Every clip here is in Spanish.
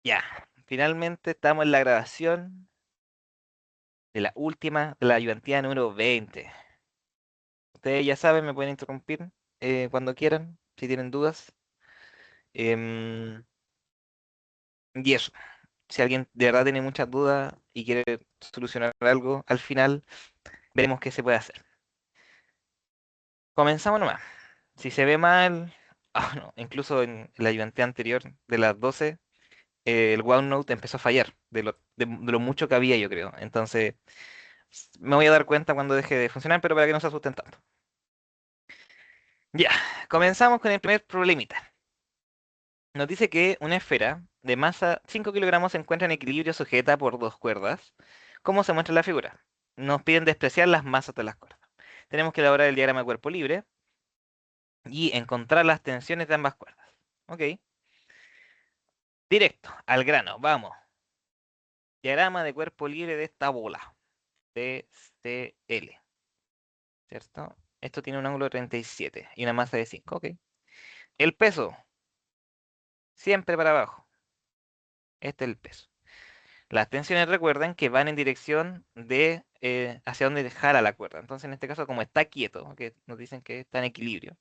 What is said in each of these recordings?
Ya, finalmente estamos en la grabación de la última, de la ayudantía número 20. Ustedes ya saben, me pueden interrumpir cuando quieran, si tienen dudas. Em, y eso, si alguien de verdad tiene muchas dudas y quiere solucionar algo, al final veremos qué se puede hacer. Comenzamos nomás. Si se ve mal, no, incluso en la ayudantía anterior de las 12, el OneNote empezó a fallar de lo mucho que había, yo creo. Entonces, me voy a dar cuenta cuando deje de funcionar, pero para que no se asusten tanto. Ya, comenzamos con el primer problemita. Nos dice que una esfera de masa 5 kilogramos se encuentra en equilibrio sujeta por dos cuerdas. ¿Cómo se muestra en la figura? Nos piden despreciar las masas de las cuerdas. Tenemos que elaborar el diagrama de cuerpo libre y encontrar las tensiones de ambas cuerdas. Ok, directo, al grano, vamos. Diagrama de cuerpo libre de esta bola, TCL, ¿cierto? Esto tiene un ángulo de 37 y una masa de 5, ok. El peso, siempre para abajo. Este es el peso. Las tensiones recuerden que van en dirección de hacia donde jala la cuerda. Entonces, en este caso, como está quieto, que nos dicen que está en equilibrio,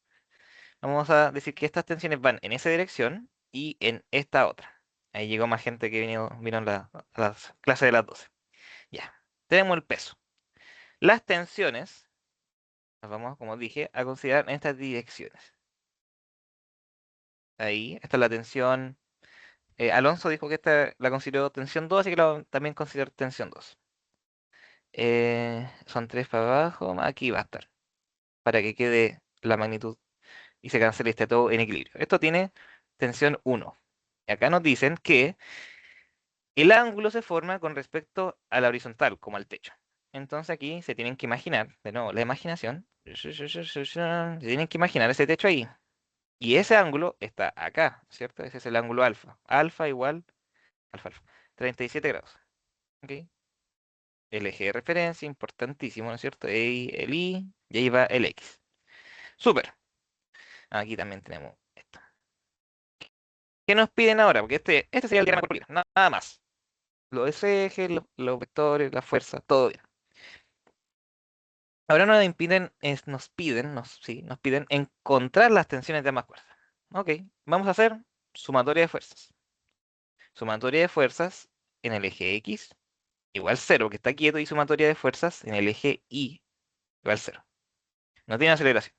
vamos a decir que estas tensiones van en esa dirección y en esta otra. Ahí llegó más gente que vino a las clases de las 12. Ya, tenemos el peso. Las tensiones, las vamos, como dije, a considerar en estas direcciones. Ahí, esta es la tensión. Alonso dijo que esta la consideró tensión 2, así que también considero tensión 2. Son 3 para abajo, aquí va a estar, para que quede la magnitud y se cancele y esté todo en equilibrio. Esto tiene tensión 1. Y acá nos dicen que el ángulo se forma con respecto a la horizontal, como al techo. Entonces aquí se tienen que imaginar, de nuevo, la imaginación, se tienen que imaginar ese techo ahí. Y ese ángulo está acá, ¿cierto? Ese es el ángulo alfa. Alfa igual, alfa, 37 grados. ¿Ok? El eje de referencia, importantísimo, ¿no es cierto? Ahí el Y ahí va el X. Súper. Aquí también tenemos esto. ¿Qué nos piden ahora? Porque este sería el diagrama corporal, nada más. Los ejes, los vectores, la fuerza, todo bien. Ahora nos piden encontrar las tensiones de ambas cuerdas. Ok, vamos a hacer sumatoria de fuerzas. Sumatoria de fuerzas en el eje X igual cero, que está quieto, y sumatoria de fuerzas en el eje Y igual cero. No tiene aceleración.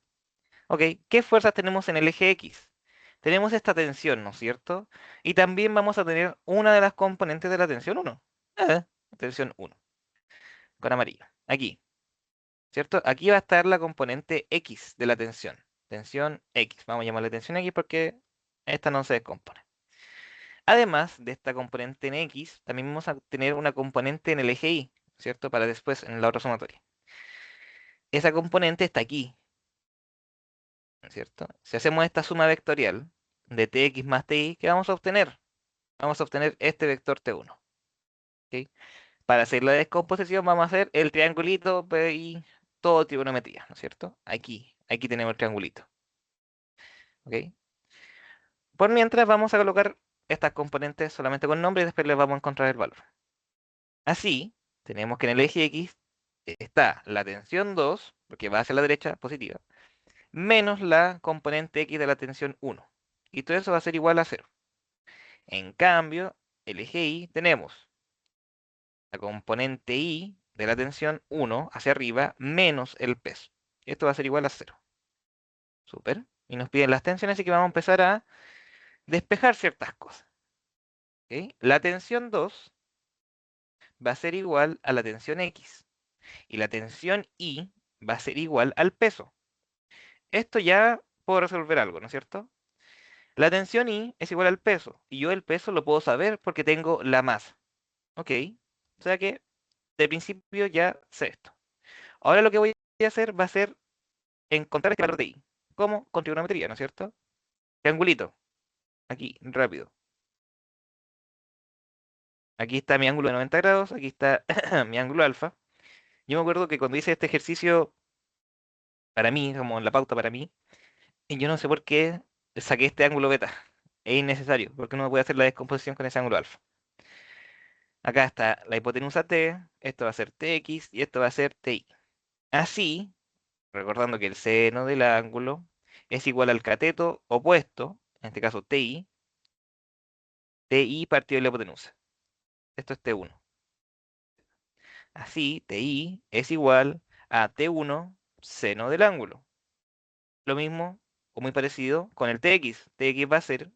Ok, ¿qué fuerzas tenemos en el eje X? Tenemos esta tensión, ¿no es cierto? Y también vamos a tener una de las componentes de la tensión 1. Tensión 1, con amarillo. Aquí, ¿cierto? Aquí va a estar la componente X de la tensión. Tensión X. Vamos a llamarle tensión X porque esta no se descompone. Además de esta componente en X, también vamos a tener una componente en el eje Y, ¿cierto? Para después en la otra sumatoria. Esa componente está aquí, ¿cierto? Si hacemos esta suma vectorial de Tx más Ti, ¿qué vamos a obtener? Vamos a obtener este vector T1. ¿Ok? Para hacer la descomposición vamos a hacer el triangulito y todo trigonometría, ¿no es cierto? Aquí tenemos el triangulito. ¿Ok? Por mientras vamos a colocar estas componentes solamente con nombre y después les vamos a encontrar el valor. Así, tenemos que en el eje X está la tensión 2, porque va hacia la derecha, positiva, menos la componente X de la tensión 1. Y todo eso va a ser igual a 0. En cambio, el eje Y tenemos la componente Y de la tensión 1 hacia arriba menos el peso. Esto va a ser igual a 0. Súper. Y nos piden las tensiones, así que vamos a empezar a despejar ciertas cosas. ¿Ok? La tensión 2 va a ser igual a la tensión X. Y la tensión Y va a ser igual al peso. Esto ya puedo resolver algo, ¿no es cierto? La tensión I es igual al peso. Y yo el peso lo puedo saber porque tengo la masa. ¿Ok? O sea que de principio ya sé esto. Ahora lo que voy a hacer va a ser encontrar este valor de I. ¿Cómo? Con trigonometría, ¿no es cierto? Triangulito. Aquí, rápido. Aquí está mi ángulo de 90 grados, aquí está mi ángulo alfa. Yo me acuerdo que cuando hice este ejercicio, para mí, como en la pauta para mí, y yo no sé por qué saqué este ángulo beta. Es innecesario, porque uno puede hacer la descomposición con ese ángulo alfa. Acá está la hipotenusa t, esto va a ser tx y esto va a ser ti. Así, recordando que el seno del ángulo es igual al cateto opuesto, en este caso ti partido de la hipotenusa. Esto es t1. Así, ti es igual a t1 seno del ángulo. Lo mismo o muy parecido con el tx. Tx va a ser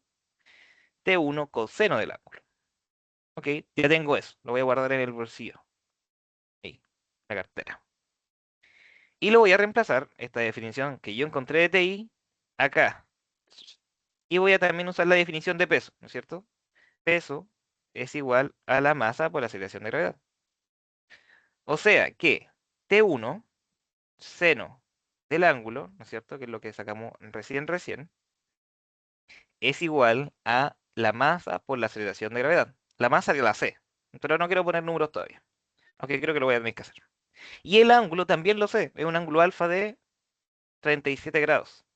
t1 coseno del ángulo. Ok, ya tengo eso. Lo voy a guardar en el bolsillo. Ahí, la cartera. Y lo voy a reemplazar, esta definición que yo encontré de TI, acá. Y voy a también usar la definición de peso, ¿no es cierto? Peso es igual a la masa por la aceleración de gravedad. O sea que T1, seno del ángulo, ¿no es cierto? Que es lo que sacamos recién, es igual a la masa por la aceleración de gravedad. La masa que la sé, pero no quiero poner números todavía. Aunque creo que lo voy a tener que hacer. Y el ángulo también lo sé, es un ángulo alfa de 37 grados.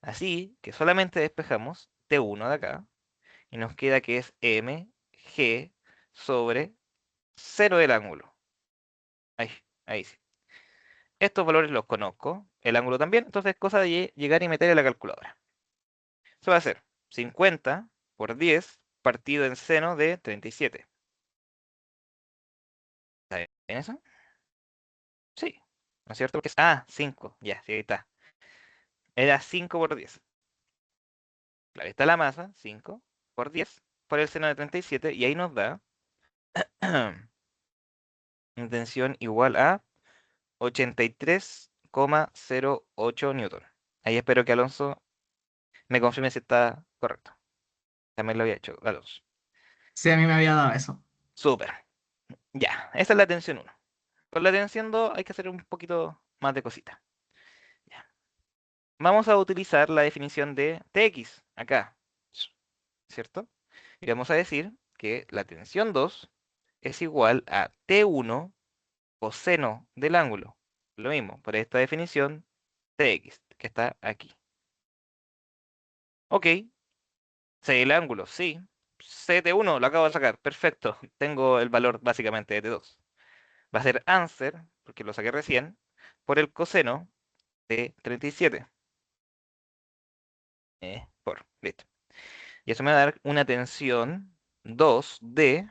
Así que solamente despejamos T1 de acá y nos queda que es mg sobre cero del ángulo. Ahí, ahí sí. Estos valores los conozco, el ángulo también, entonces es cosa de llegar y meter en la calculadora. Eso va a ser 50 por 10 partido en seno de 37. ¿Está bien eso? Sí, ¿no es cierto? Porque es, 5, ya, sí, ahí está. Era 5 por 10. Claro, ahí está la masa, 5 por 10 por el seno de 37 y ahí nos da una tensión igual a 83,08 newton. Ahí espero que Alonso me confirme si está correcto. También lo había hecho, Alonso. Sí, a mí me había dado eso. Súper. Ya, esa es la tensión 1. Con la tensión 2 hay que hacer un poquito más de cosita. Ya. Vamos a utilizar la definición de Tx acá, ¿cierto? Y vamos a decir que la tensión 2 es igual a T1 coseno del ángulo. Lo mismo, por esta definición, Tx, que está aquí. Ok, sé el ángulo, sí. CT1 lo acabo de sacar, perfecto. Tengo el valor básicamente de T2. Va a ser answer, porque lo saqué recién, por el coseno de 37. Listo. Y eso me va a dar una tensión 2 de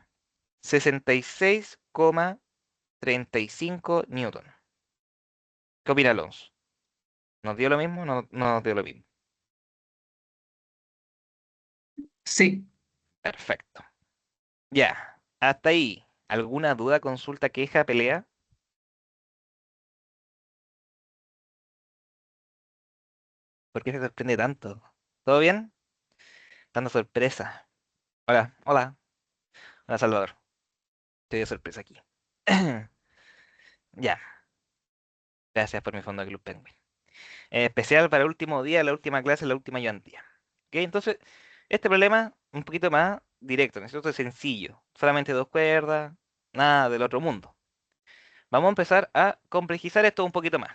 66,35 newton. ¿Qué opina Alonso? ¿Nos dio lo mismo? No nos dio lo mismo. Sí. Perfecto. Ya, hasta ahí. ¿Alguna duda, consulta, queja, pelea? ¿Por qué se sorprende tanto? ¿Todo bien? Dando sorpresa. Hola, hola. Hola, Salvador. Estoy de sorpresa aquí. Ya, gracias por mi fondo de Club Penguin. Especial para el último día, la última clase, la última ayudantía. ¿Ok? Entonces, este problema un poquito más directo, ¿no es cierto? Es sencillo. Solamente dos cuerdas, nada del otro mundo. Vamos a empezar a complejizar esto un poquito más.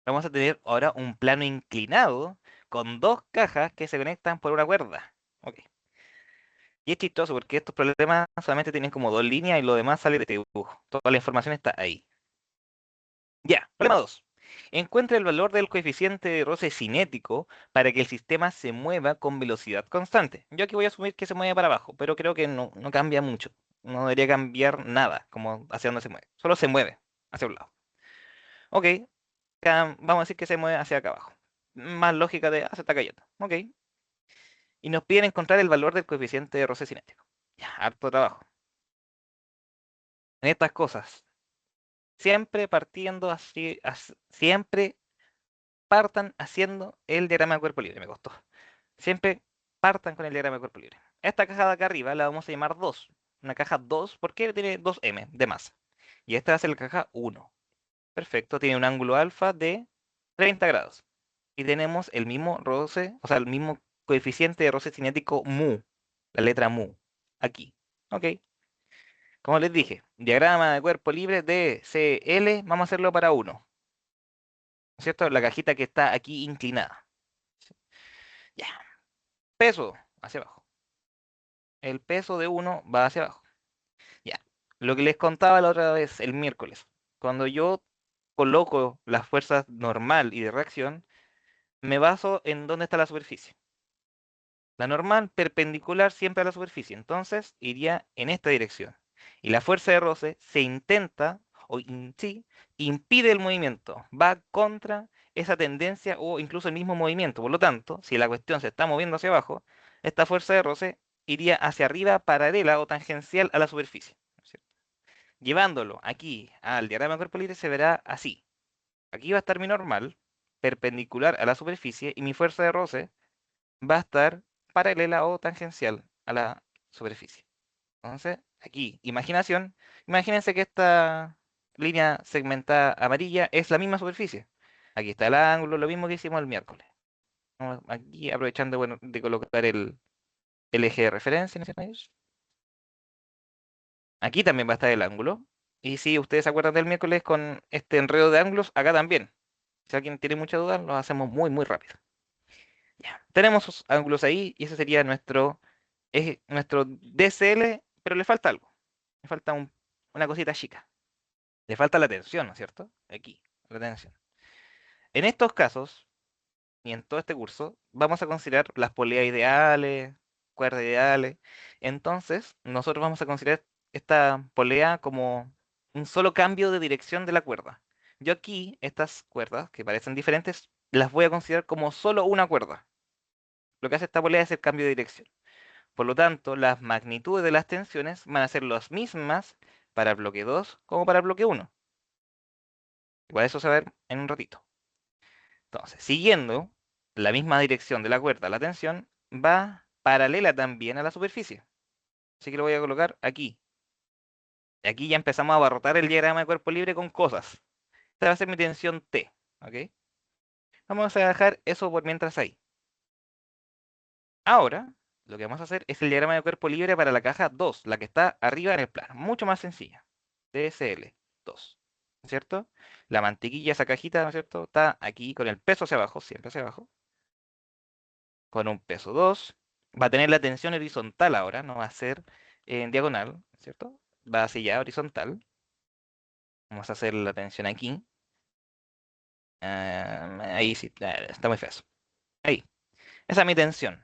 Vamos a tener ahora un plano inclinado con dos cajas que se conectan por una cuerda. Ok. Y es chistoso porque estos problemas solamente tienen como dos líneas y lo demás sale de dibujo. Toda la información está ahí. Ya, problema 2. Encuentra el valor del coeficiente de roce cinético para que el sistema se mueva con velocidad constante. Yo aquí voy a asumir que se mueve para abajo, pero creo que no cambia mucho. No debería cambiar nada, como hacia dónde se mueve. Solo se mueve hacia un lado. Ok, vamos a decir que se mueve hacia acá abajo. Más lógica de, se está cayendo. Ok. Y nos piden encontrar el valor del coeficiente de roce cinético. Ya, harto trabajo. En estas cosas, siempre partiendo así, siempre partan haciendo el diagrama de cuerpo libre. Me costó. Siempre partan con el diagrama de cuerpo libre. Esta caja de acá arriba la vamos a llamar 2. Una caja 2 porque tiene 2m de masa. Y esta va a ser la caja 1. Perfecto, tiene un ángulo alfa de 30 grados. Y tenemos el mismo roce, o sea, el mismo coeficiente de roce cinético mu, la letra mu, aquí. Ok, como les dije, diagrama de cuerpo libre de CL, vamos a hacerlo para 1. ¿Cierto? La cajita que está aquí inclinada. Ya. Peso. hacia abajo. El peso de 1 va hacia abajo. Ya. Lo que les contaba la otra vez, el miércoles. Cuando yo coloco las fuerzas normal y de reacción, me baso en dónde está la superficie. La normal perpendicular siempre a la superficie, entonces iría en esta dirección. Y la fuerza de roce se intenta, sí, impide el movimiento, va contra esa tendencia o incluso el mismo movimiento. Por lo tanto, si la cuestión se está moviendo hacia abajo, esta fuerza de roce iría hacia arriba paralela o tangencial a la superficie. ¿No es cierto? Llevándolo aquí al diagrama de cuerpo libre se verá así. Aquí va a estar mi normal, perpendicular a la superficie, y mi fuerza de roce va a estar paralela o tangencial a la superficie. Entonces, aquí, imaginación, imagínense que esta línea segmentada amarilla es la misma superficie. Aquí está el ángulo, lo mismo que hicimos el miércoles. Aquí aprovechando, bueno, de colocar el eje de referencia, ¿no es cierto? Aquí también va a estar el ángulo. Y si ustedes se acuerdan del miércoles con este enredo de ángulos, acá también. Si alguien tiene mucha duda, lo hacemos muy, muy rápido. Ya. Tenemos sus ángulos ahí y ese sería nuestro DCL, pero le falta algo. Le falta una cosita chica. Le falta la tensión, ¿no es cierto? Aquí, la tensión. En estos casos, y en todo este curso, vamos a considerar las poleas ideales, cuerdas ideales. Entonces, nosotros vamos a considerar esta polea como un solo cambio de dirección de la cuerda. Yo aquí, estas cuerdas, que parecen diferentes, las voy a considerar como solo una cuerda. Lo que hace esta polea es el cambio de dirección. Por lo tanto, las magnitudes de las tensiones van a ser las mismas para el bloque 2 como para el bloque 1. Igual eso se va a ver en un ratito. Entonces, siguiendo la misma dirección de la cuerda, la tensión va paralela también a la superficie. Así que lo voy a colocar aquí. Y aquí ya empezamos a abarrotar el diagrama de cuerpo libre con cosas. Esta va a ser mi tensión T. ¿Ok? Vamos a dejar eso por mientras ahí. Ahora, lo que vamos a hacer es el diagrama de cuerpo libre para la caja 2, la que está arriba en el plano. Mucho más sencilla. DSL 2. ¿No es cierto? La mantequilla, esa cajita, ¿no es cierto? Está aquí con el peso hacia abajo, siempre hacia abajo. Con un peso 2. Va a tener la tensión horizontal ahora, no va a ser en diagonal, ¿no es cierto? Va hacia allá, horizontal. Vamos a hacer la tensión aquí. Ahí sí, está muy feo. Ahí. Esa es mi tensión.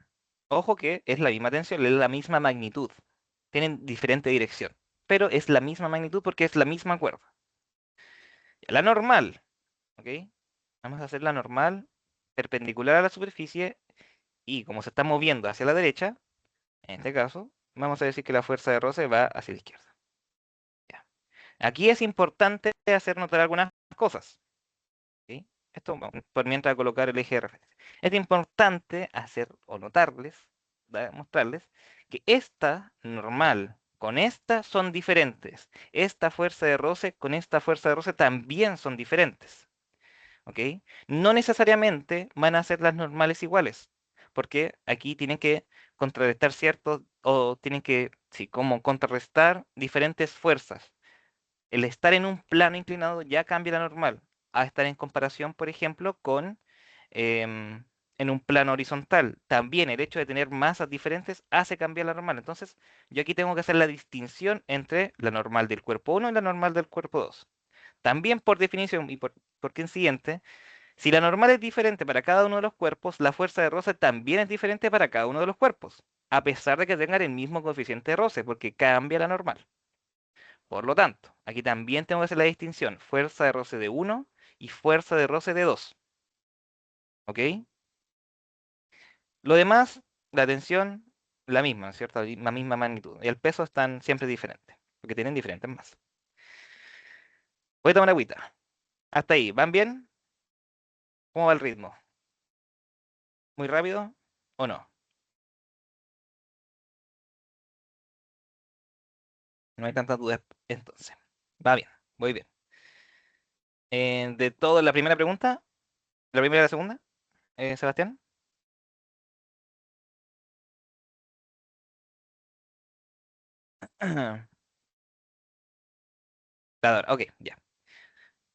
Ojo que es la misma tensión, es la misma magnitud. Tienen diferente dirección, pero es la misma magnitud porque es la misma cuerda. La normal, ¿ok? Vamos a hacer la normal perpendicular a la superficie y como se está moviendo hacia la derecha, en este caso, vamos a decir que la fuerza de roce va hacia la izquierda. Ya. Aquí es importante hacer notar algunas cosas. ¿Ok? Esto por mientras colocar el eje de referencia. Es importante hacer o notarles, mostrarles, que esta normal con esta son diferentes. Esta fuerza de roce con esta fuerza de roce también son diferentes. ¿Ok? No necesariamente van a ser las normales iguales, porque aquí tienen que contrarrestar ciertos, o tienen que, sí, como contrarrestar diferentes fuerzas. El estar en un plano inclinado ya cambia la normal, a estar en comparación, por ejemplo, con em, en un plano horizontal. También el hecho de tener masas diferentes hace cambiar la normal. Entonces, yo aquí tengo que hacer la distinción entre la normal del cuerpo 1 y la normal del cuerpo 2. También por definición y por consiguiente, si la normal es diferente para cada uno de los cuerpos, la fuerza de roce también es diferente para cada uno de los cuerpos, a pesar de que tengan el mismo coeficiente de roce, porque cambia la normal. Por lo tanto, aquí también tengo que hacer la distinción, fuerza de roce de 1 y fuerza de roce de 2. ¿Ok? Lo demás, la tensión, la misma, ¿cierto? La misma magnitud. Y el peso están siempre diferentes, porque tienen diferentes masas. Voy a tomar agüita. Hasta ahí, ¿van bien? ¿Cómo va el ritmo? ¿Muy rápido o no? No hay tantas dudas entonces. Va bien, voy bien. De todo, la primera pregunta, la primera y la segunda, Sebastián. Claro, ok, ya.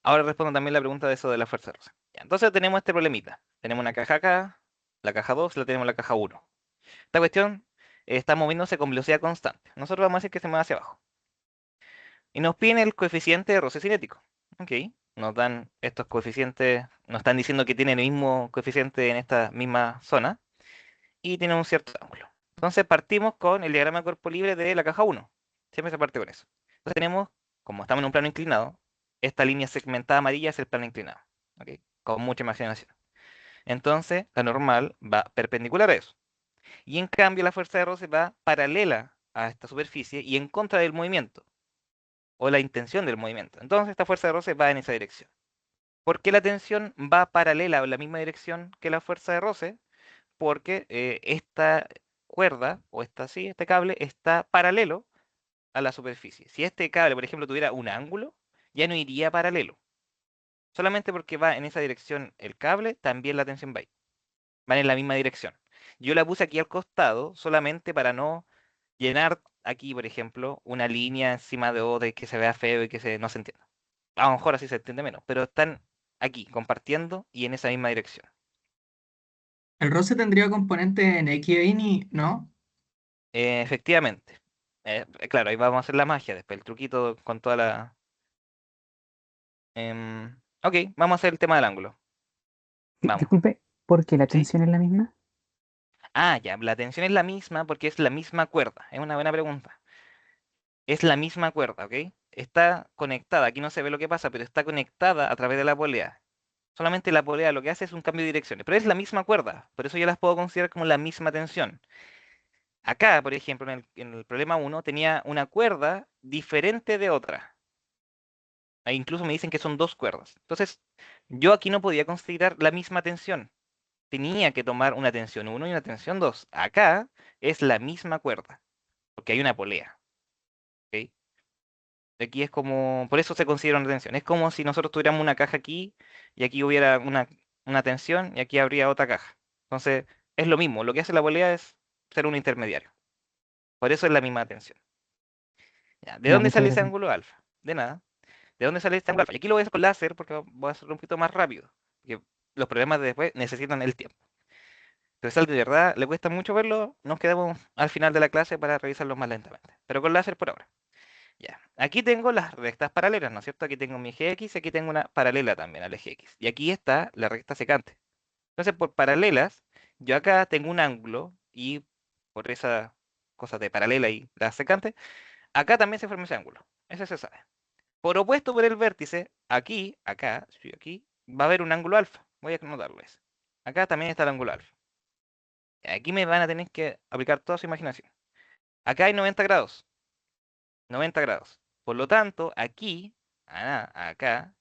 Ahora respondo también la pregunta de eso de la fuerza rosa. Ya, entonces tenemos este problemita. Tenemos una caja acá, la caja 2, la tenemos la caja 1. Esta cuestión está moviéndose con velocidad constante. Nosotros vamos a decir que se mueve hacia abajo. Y nos piden el coeficiente de roce cinético. Ok, nos dan estos coeficientes, nos están diciendo que tienen el mismo coeficiente en esta misma zona y tienen un cierto ángulo. Entonces partimos con el diagrama de cuerpo libre de la caja 1. Siempre se parte con eso. Entonces tenemos, como estamos en un plano inclinado, esta línea segmentada amarilla es el plano inclinado. Ok, con mucha imaginación. Entonces la normal va perpendicular a eso. Y en cambio la fuerza de roce va paralela a esta superficie y en contra del movimiento o la intención del movimiento. Entonces esta fuerza de roce va en esa dirección. ¿Por qué la tensión va paralela o en la misma dirección que la fuerza de roce? Porque esta cuerda, o este cable, está paralelo a la superficie. Si este cable, por ejemplo, tuviera un ángulo, ya no iría paralelo. Solamente porque va en esa dirección el cable, también la tensión va ahí. Van en la misma dirección. Yo la puse aquí al costado solamente para no llenar aquí, por ejemplo, una línea encima de otra y que se vea feo y que no se entienda. A lo mejor así se entiende menos, pero están aquí compartiendo y en esa misma dirección. El roce tendría componente en X e Y, ¿no? Efectivamente. Claro, ahí vamos a hacer la magia después, el truquito con toda la... ok, vamos a hacer el tema del ángulo. Vamos. Disculpe, ¿por qué la ¿Sí? tensión es la misma? Ah, ya, la tensión es la misma porque es la misma cuerda. Es una buena pregunta. Es la misma cuerda, ¿ok? Está conectada, aquí no se ve lo que pasa, pero está conectada a través de la polea. Solamente la polea lo que hace es un cambio de direcciones, pero es la misma cuerda, por eso yo las puedo considerar como la misma tensión. Acá, por ejemplo, en el problema 1 tenía una cuerda diferente de otra. E incluso me dicen que son dos cuerdas. Entonces, yo aquí no podía considerar la misma tensión. Tenía que tomar una tensión uno y una tensión 2. Acá es la misma cuerda, porque hay una polea. ¿Ok? Aquí es como, por eso se considera una tensión. Es como si nosotros tuviéramos una caja aquí y aquí hubiera una tensión y aquí habría otra caja. Entonces, es lo mismo. Lo que hace la polea es ser un intermediario. Por eso es la misma tensión. Ya, ¿de Ya, dónde muchas sale ese gracias. ángulo alfa? De nada. ¿De dónde sale este ángulo alfa? Y aquí lo voy a hacer con láser porque voy a hacerlo un poquito más rápido. Porque los problemas de después necesitan el tiempo. Entonces, de verdad le cuesta mucho verlo. Nos quedamos al final de la clase para revisarlo más lentamente. Pero con láser por ahora. Ya. Aquí tengo las rectas paralelas, ¿no es cierto? Aquí tengo mi eje X y aquí tengo una paralela también al eje X. Y aquí está la recta secante. Entonces, por paralelas, yo acá tengo un ángulo y por esa cosa de paralela y la secante, acá también se forma ese ángulo. Eso se sabe. Por opuesto por el vértice, aquí, acá, sí, aquí, va a haber un ángulo alfa. Voy a anotarlo eso. Acá también está el ángulo alfa. Aquí me van a tener que aplicar toda su imaginación. Acá hay 90 grados. 90 grados. Por lo tanto, aquí, acá,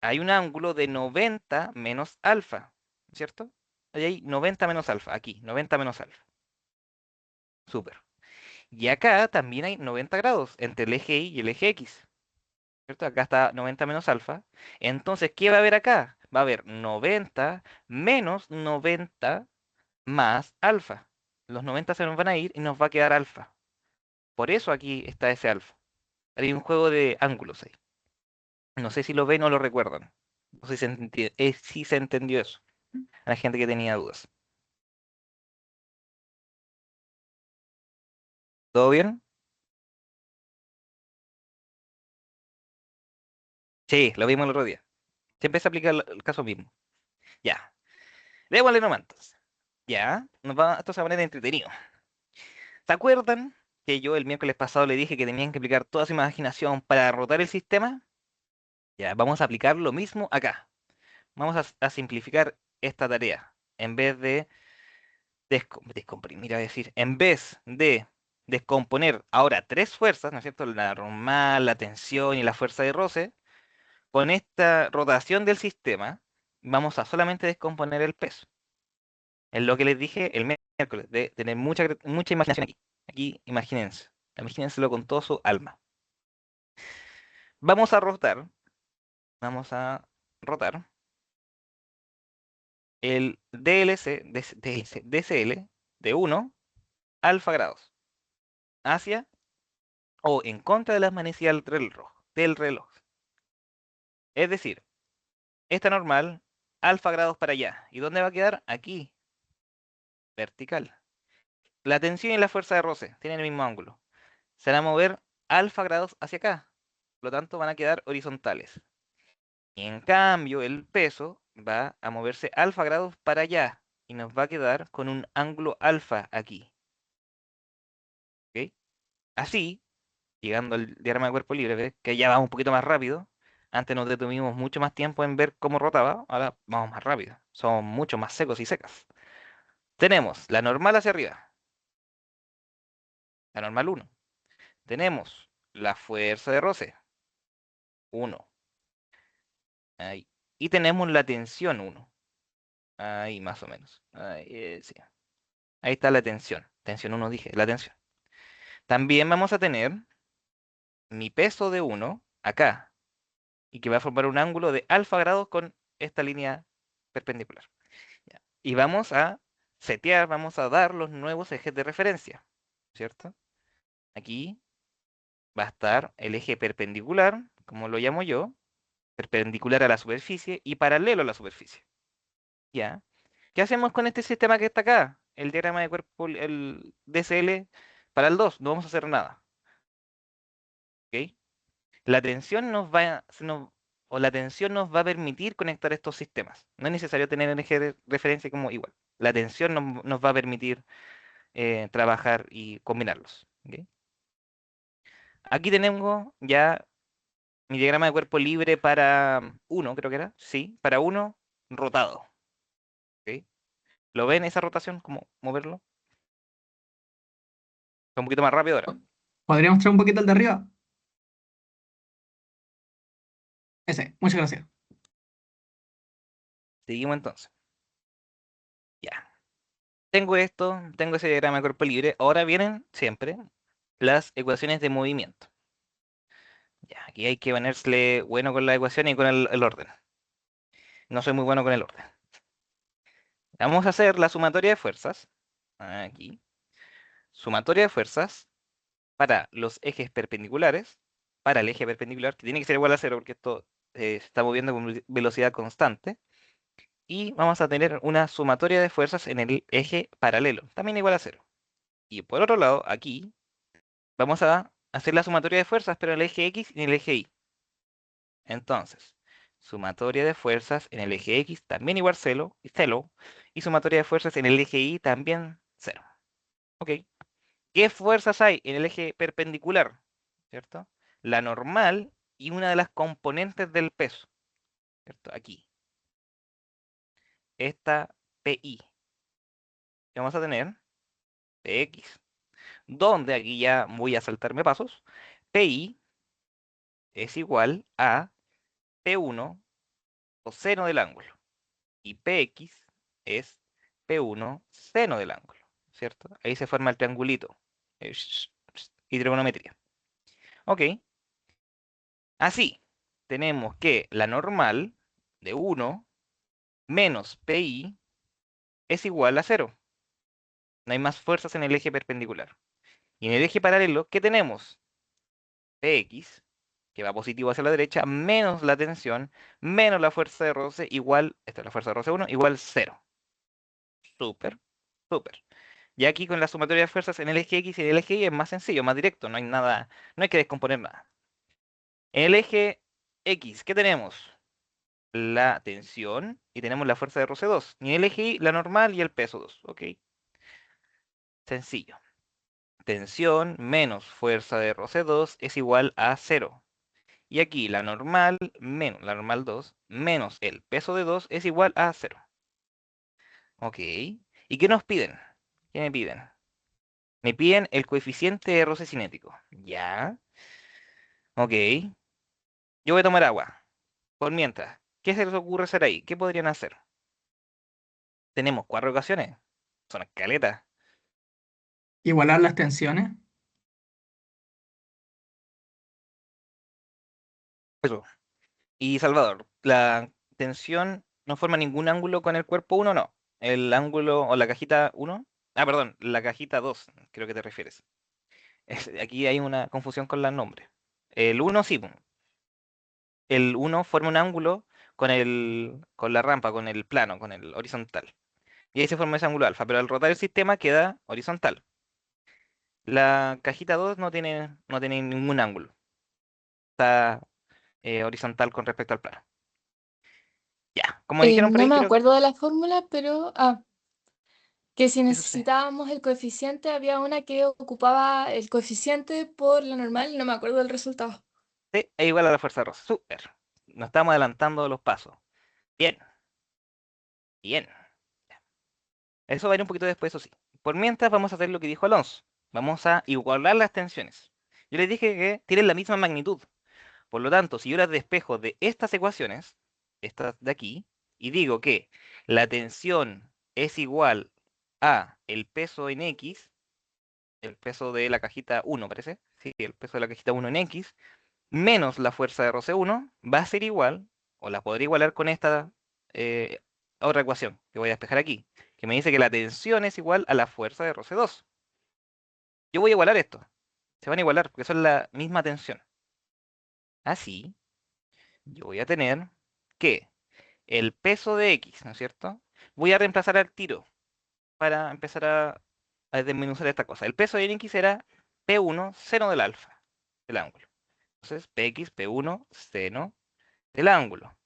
hay un ángulo de 90 menos alfa, ¿cierto? Ahí hay 90 menos alfa, aquí, 90 menos alfa. Súper. Y acá también hay 90 grados entre el eje Y y el eje X, ¿cierto? Acá está 90 menos alfa. Entonces, ¿qué va a haber acá? Va a haber 90 menos 90 más alfa. Los 90 se nos van a ir y nos va a quedar alfa. Por eso aquí está ese alfa. Hay un juego de ángulos ahí. No sé si lo ven o lo recuerdan. No sé si se entendió eso. A la gente que tenía dudas. ¿Todo bien? Sí, lo vimos el otro día. Siempre se aplica el caso mismo. Ya. Démosle nomás entonces. Ya. Esto se va a poner entretenido. ¿Se acuerdan que yo el miércoles pasado le dije que tenían que aplicar toda su imaginación para derrotar el sistema? Ya, vamos a aplicar lo mismo acá. Vamos a simplificar esta tarea. En vez de descomprimir, a decir, en vez de descomponer ahora tres fuerzas, ¿no es cierto? La normal, la tensión y la fuerza de roce, con esta rotación del sistema, vamos a solamente descomponer el peso. Es lo que les dije el miércoles, de tener mucha imaginación aquí. Aquí, imagínenselo con todo su alma. Vamos a rotar, vamos a rotar el DCL de 1 alfa grados hacia o en contra de las manecillas del reloj. Es decir, esta normal, alfa grados para allá. ¿Y dónde va a quedar? Aquí, vertical. la tensión y la fuerza de roce tienen el mismo ángulo. Se van a mover alfa grados hacia acá. Por lo tanto, van a quedar horizontales. Y en cambio, el peso va a moverse alfa grados para allá. Y nos va a quedar con un ángulo alfa aquí. ¿Ok? Así, llegando al diagrama de cuerpo libre, ¿ves? Que ya vamos un poquito más rápido. Antes nos detuvimos mucho más tiempo en ver cómo rotaba. Ahora vamos más rápido. Somos mucho más secos y secas. Tenemos la normal hacia arriba. La normal uno. Tenemos la fuerza de roce. Uno. Ahí. Y tenemos la tensión uno. Ahí más o menos. Ahí, sí. Ahí está la tensión. Tensión uno dije, la tensión. También vamos a tener mi peso de uno acá. Y que va a formar un ángulo de alfa grados con esta línea perpendicular. Ya. Y vamos a setear, vamos a dar los nuevos ejes de referencia. ¿Cierto? Aquí va a estar el eje perpendicular, como lo llamo yo, perpendicular a la superficie y paralelo a la superficie. ¿Ya? ¿Qué hacemos con este sistema que está acá? El diagrama de cuerpo, el DCL para el 2. No vamos a hacer nada. ¿Ok? La tensión nos va, o la tensión nos va a permitir conectar estos sistemas. No es necesario tener el eje de referencia como igual. La tensión nos va a permitir trabajar y combinarlos. ¿Ok? Aquí tenemos ya mi diagrama de cuerpo libre para uno, creo que era. Sí, para uno rotado. ¿Ok? ¿Lo ven esa rotación? ¿Cómo moverlo? Está un poquito más rápido ahora. ¿Podríamos traer un poquito el de arriba? Ese, muchas gracias. Seguimos entonces. Ya. Tengo esto, tengo ese diagrama de cuerpo libre. Ahora vienen siempre las ecuaciones de movimiento. Ya, aquí hay que ponerse bueno con la ecuación y con el orden. No soy muy bueno con el orden. Vamos a hacer la sumatoria de fuerzas. Aquí. Sumatoria de fuerzas para los ejes perpendiculares. Para el eje perpendicular, que tiene que ser igual a cero porque esto se está moviendo con velocidad constante. Y vamos a tener una sumatoria de fuerzas en el eje paralelo, también igual a cero. Y por otro lado, aquí vamos a hacer la sumatoria de fuerzas, pero en el eje X y en el eje Y. Entonces, sumatoria de fuerzas en el eje X también igual cero, y sumatoria de fuerzas en el eje Y también cero. ¿Ok? ¿Qué fuerzas hay en el eje perpendicular? ¿Cierto? La normal y una de las componentes del peso. ¿Cierto? Aquí. Esta PI. Que vamos a tener PX. Donde aquí ya voy a saltarme pasos. PI es igual a P1 coseno del ángulo. Y PX es P1 seno del ángulo, ¿cierto? Ahí se forma el triangulito. Y trigonometría. Ok. Así, tenemos que la normal de 1 menos PI es igual a cero. No hay más fuerzas en el eje perpendicular. Y en el eje paralelo, ¿qué tenemos? Px, que va positivo hacia la derecha, menos la tensión, menos la fuerza de roce, igual, esta es la fuerza de roce 1, igual cero. Súper, súper. Y aquí con la sumatoria de fuerzas en el eje X y en el eje Y es más sencillo, más directo, no hay nada, no hay que descomponer nada. En el eje X, ¿qué tenemos? La tensión y tenemos la fuerza de roce 2. Y en el eje Y, la normal y el peso 2. Ok, sencillo. Tensión menos fuerza de roce 2 es igual a cero. Y aquí la normal menos la normal 2 menos el peso de 2 es igual a cero. Ok. ¿Y qué nos piden? ¿Qué me piden? Me piden el coeficiente de roce cinético. Ya. Ok. Yo voy a tomar agua. Por mientras, ¿qué se les ocurre hacer ahí? ¿Qué podrían hacer? Tenemos cuatro ocasiones. Son escaletas. Igualar las tensiones. Eso. Y Salvador, la tensión no forma ningún ángulo con el cuerpo uno, no. El ángulo o la cajita uno. Ah, perdón, la cajita 2, creo que te refieres. Aquí hay una confusión con los nombres. El uno sí, po. El uno forma un ángulo con la rampa, con el plano, con el horizontal. Y ahí se forma ese ángulo alfa, pero al rotar el sistema queda horizontal. La cajita 2 no tiene ningún ángulo. Está horizontal con respecto al plano. Ya, como dijeron por No ahí, me creo acuerdo de la fórmula, pero que si que sucede. necesitábamos el coeficiente, había una que ocupaba el coeficiente por la normal, no me acuerdo del resultado. C es igual a la fuerza de Ross. Súper. Nos estamos adelantando los pasos. Bien, bien. Eso va a ir un poquito después, eso sí. Por mientras vamos a hacer lo que dijo Alonso. Vamos a igualar las tensiones. Yo les dije que tienen la misma magnitud. Por lo tanto, si yo las despejo de estas ecuaciones, estas de aquí, y digo que la tensión es igual a el peso en X, el peso de la cajita 1, parece, sí, el peso de la cajita 1 en X, menos la fuerza de roce 1, va a ser igual, o la podría igualar con esta eh, otra ecuación que voy a despejar aquí, que me dice que la tensión es igual a la fuerza de roce 2. Yo voy a igualar esto, se van a igualar porque son la misma tensión. Así, yo voy a tener que el peso de X, ¿no es cierto? Voy a reemplazar al tiro para empezar a desmenuzar esta cosa. El peso de X era P1 seno del alfa, del ángulo. Entonces, PX, P1 seno del ángulo,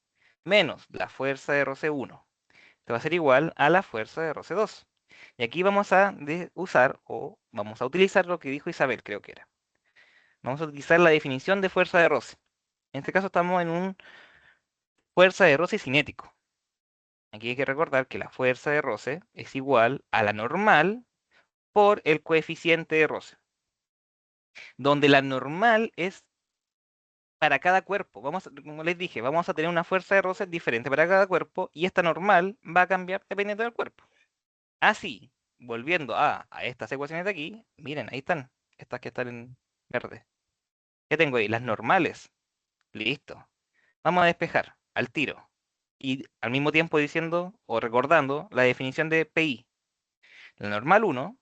menos la fuerza de roce 1. Esto va a ser igual a la fuerza de roce 2. Y aquí vamos a usar, o vamos a utilizar lo que dijo Isabel, creo que era. Vamos a utilizar la definición de fuerza de roce. En este caso estamos en un fuerza de roce cinético. Aquí hay que recordar que la fuerza de roce es igual a la normal por el coeficiente de roce, donde la normal es para cada cuerpo. Como les dije, vamos a tener una fuerza de roce diferente para cada cuerpo y esta normal va a cambiar dependiendo del cuerpo. Así, volviendo a estas ecuaciones de aquí, miren, ahí están, estas que están en verde. ¿Qué tengo ahí? Las normales. Listo. Vamos a despejar al tiro. Y al mismo tiempo diciendo o recordando la definición de PI. La normal 1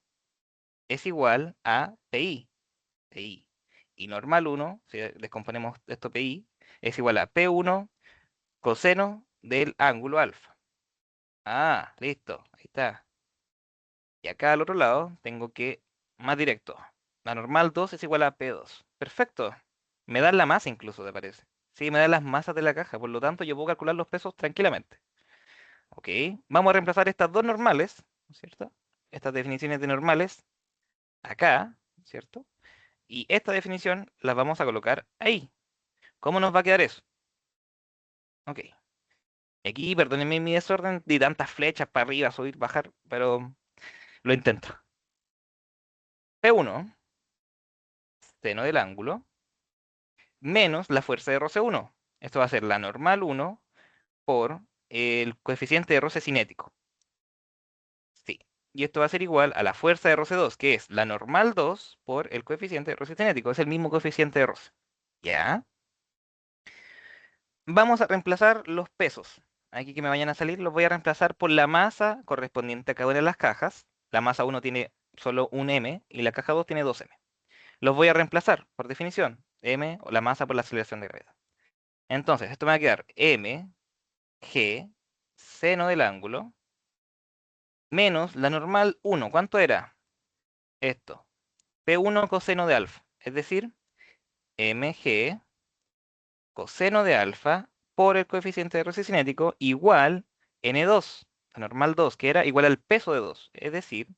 es igual a PI. PI. Y normal 1, si descomponemos esto PI, es igual a P1 coseno del ángulo alfa. Ah, listo. Ahí está. Y acá al otro lado tengo que, más directo, la normal 2 es igual a P2. Perfecto. Me dan la masa incluso, ¿te parece? Sí, me dan las masas de la caja, por lo tanto yo puedo calcular los pesos tranquilamente. Ok, vamos a reemplazar estas dos normales, ¿no es cierto? Estas definiciones de normales acá, ¿cierto? Y esta definición las vamos a colocar ahí. ¿Cómo nos va a quedar eso? Ok, aquí, perdónenme mi desorden, di tantas flechas para arriba, subir, bajar, pero lo intento. P1, seno del ángulo, menos la fuerza de roce 1. Esto va a ser la normal 1 por el coeficiente de roce cinético. Sí. Y esto va a ser igual a la fuerza de roce 2, que es la normal 2 por el coeficiente de roce cinético. Es el mismo coeficiente de roce. ¿Ya? Vamos a reemplazar los pesos. Aquí que me vayan a salir, los voy a reemplazar por la masa correspondiente a cada una de las cajas. La masa 1 tiene solo un m y la caja 2 tiene 2m. Los voy a reemplazar, por definición. M o la masa por la aceleración de gravedad. Entonces, esto me va a quedar m g seno del ángulo menos la normal 1. ¿Cuánto era? Esto. P1 coseno de alfa. Es decir, mg coseno de alfa por el coeficiente de roce cinético igual n2, la normal 2, que era igual al peso de 2. Es decir,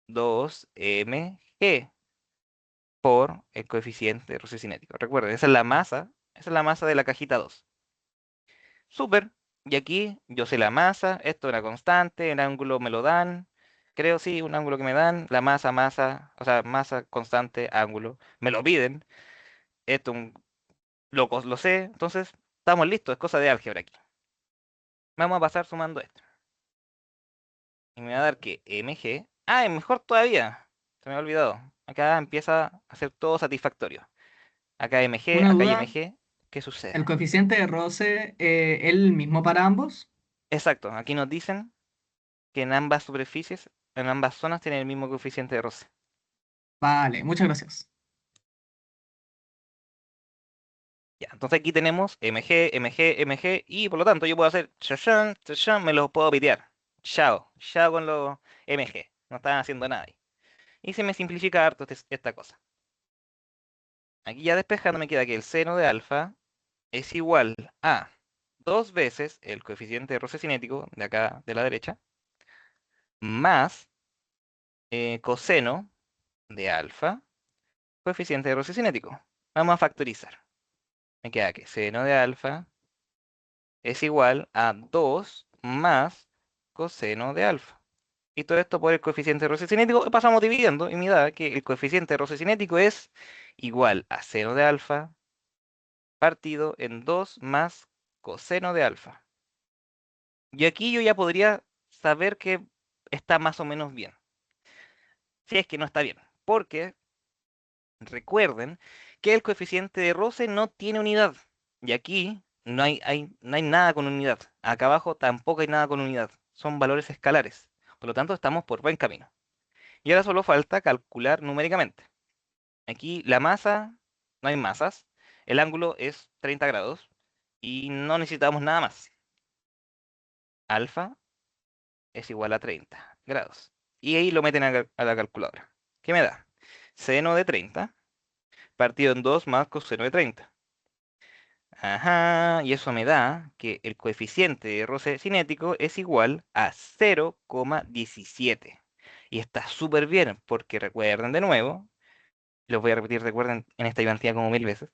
2mg por el coeficiente de roce cinético. Recuerden, esa es la masa de la cajita 2. Súper. Y aquí yo sé la masa, esto es una constante, el ángulo me lo dan. Creo sí, un ángulo que me dan, la masa, o sea, masa constante, ángulo, me lo piden. Esto lo sé, entonces estamos listos, es cosa de álgebra aquí. Vamos a pasar sumando esto. Y me va a dar que mg. Ah, es mejor todavía. Se me ha olvidado. Acá empieza a ser todo satisfactorio. Acá mg, Una acá duda, mg. ¿Qué sucede? ¿el coeficiente de roce es el mismo para ambos? Exacto, aquí nos dicen que en ambas superficies, en ambas zonas tienen el mismo coeficiente de roce. Vale, muchas gracias. Ya, entonces aquí tenemos mg, mg, mg, y por lo tanto yo puedo hacer chachán, chachán, me los puedo pitear. Chao, chao con los mg. No están haciendo nada ahí. y se me simplifica harto esta cosa. Aquí ya despejando me queda que el seno de alfa es igual a 2 veces el coeficiente de roce cinético de acá de la derecha, más coseno de alfa, coeficiente de roce cinético. Vamos a factorizar. Me queda que seno de alfa es igual a 2 más coseno de alfa. Y todo esto por el coeficiente de roce cinético, pasamos dividiendo y me da que el coeficiente de roce cinético es igual a seno de alfa partido en 2 más coseno de alfa. Y aquí yo ya podría saber que está más o menos bien. Si es que no está bien. Porque recuerden que el coeficiente de roce no tiene unidad. Y aquí no hay nada con unidad. Acá abajo tampoco hay nada con unidad. Son valores escalares. Por lo tanto, estamos por buen camino. Y ahora solo falta calcular numéricamente. Aquí la masa, no hay masas. El ángulo es 30 grados. Y no necesitamos nada más. Alfa es igual a 30 grados. Y ahí lo meten a la calculadora. ¿Qué me da? Seno de 30 partido en 2 más coseno de 30. Ajá, y eso me da que el coeficiente de roce cinético es igual a 0,17. Y está súper bien, porque recuerden de nuevo, los voy a repetir, recuerden en esta cantidad como 1000 veces.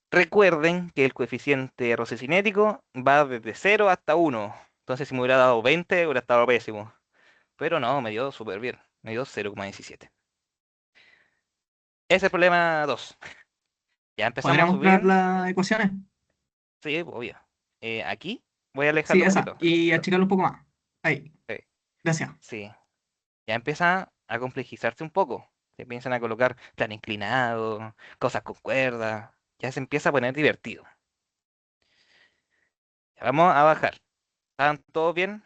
Recuerden que el coeficiente de roce cinético va desde 0 hasta 1. Entonces, si me hubiera dado 20, hubiera estado pésimo. Pero no, me dio súper bien. Me dio 0,17. Ese es el problema 2. Ya empezamos a ¿Podríamos ver subir. las ecuaciones? Sí, obvio. Aquí voy a Sí, alejarlo un esa. poquito. Y achicarlo un poco más. Ahí. Sí, Gracias. sí. Ya empieza a complejizarse un poco. Se empiezan a colocar plan inclinado, cosas con cuerdas. Ya se empieza a poner divertido. Ya vamos a bajar. ¿Están todos bien?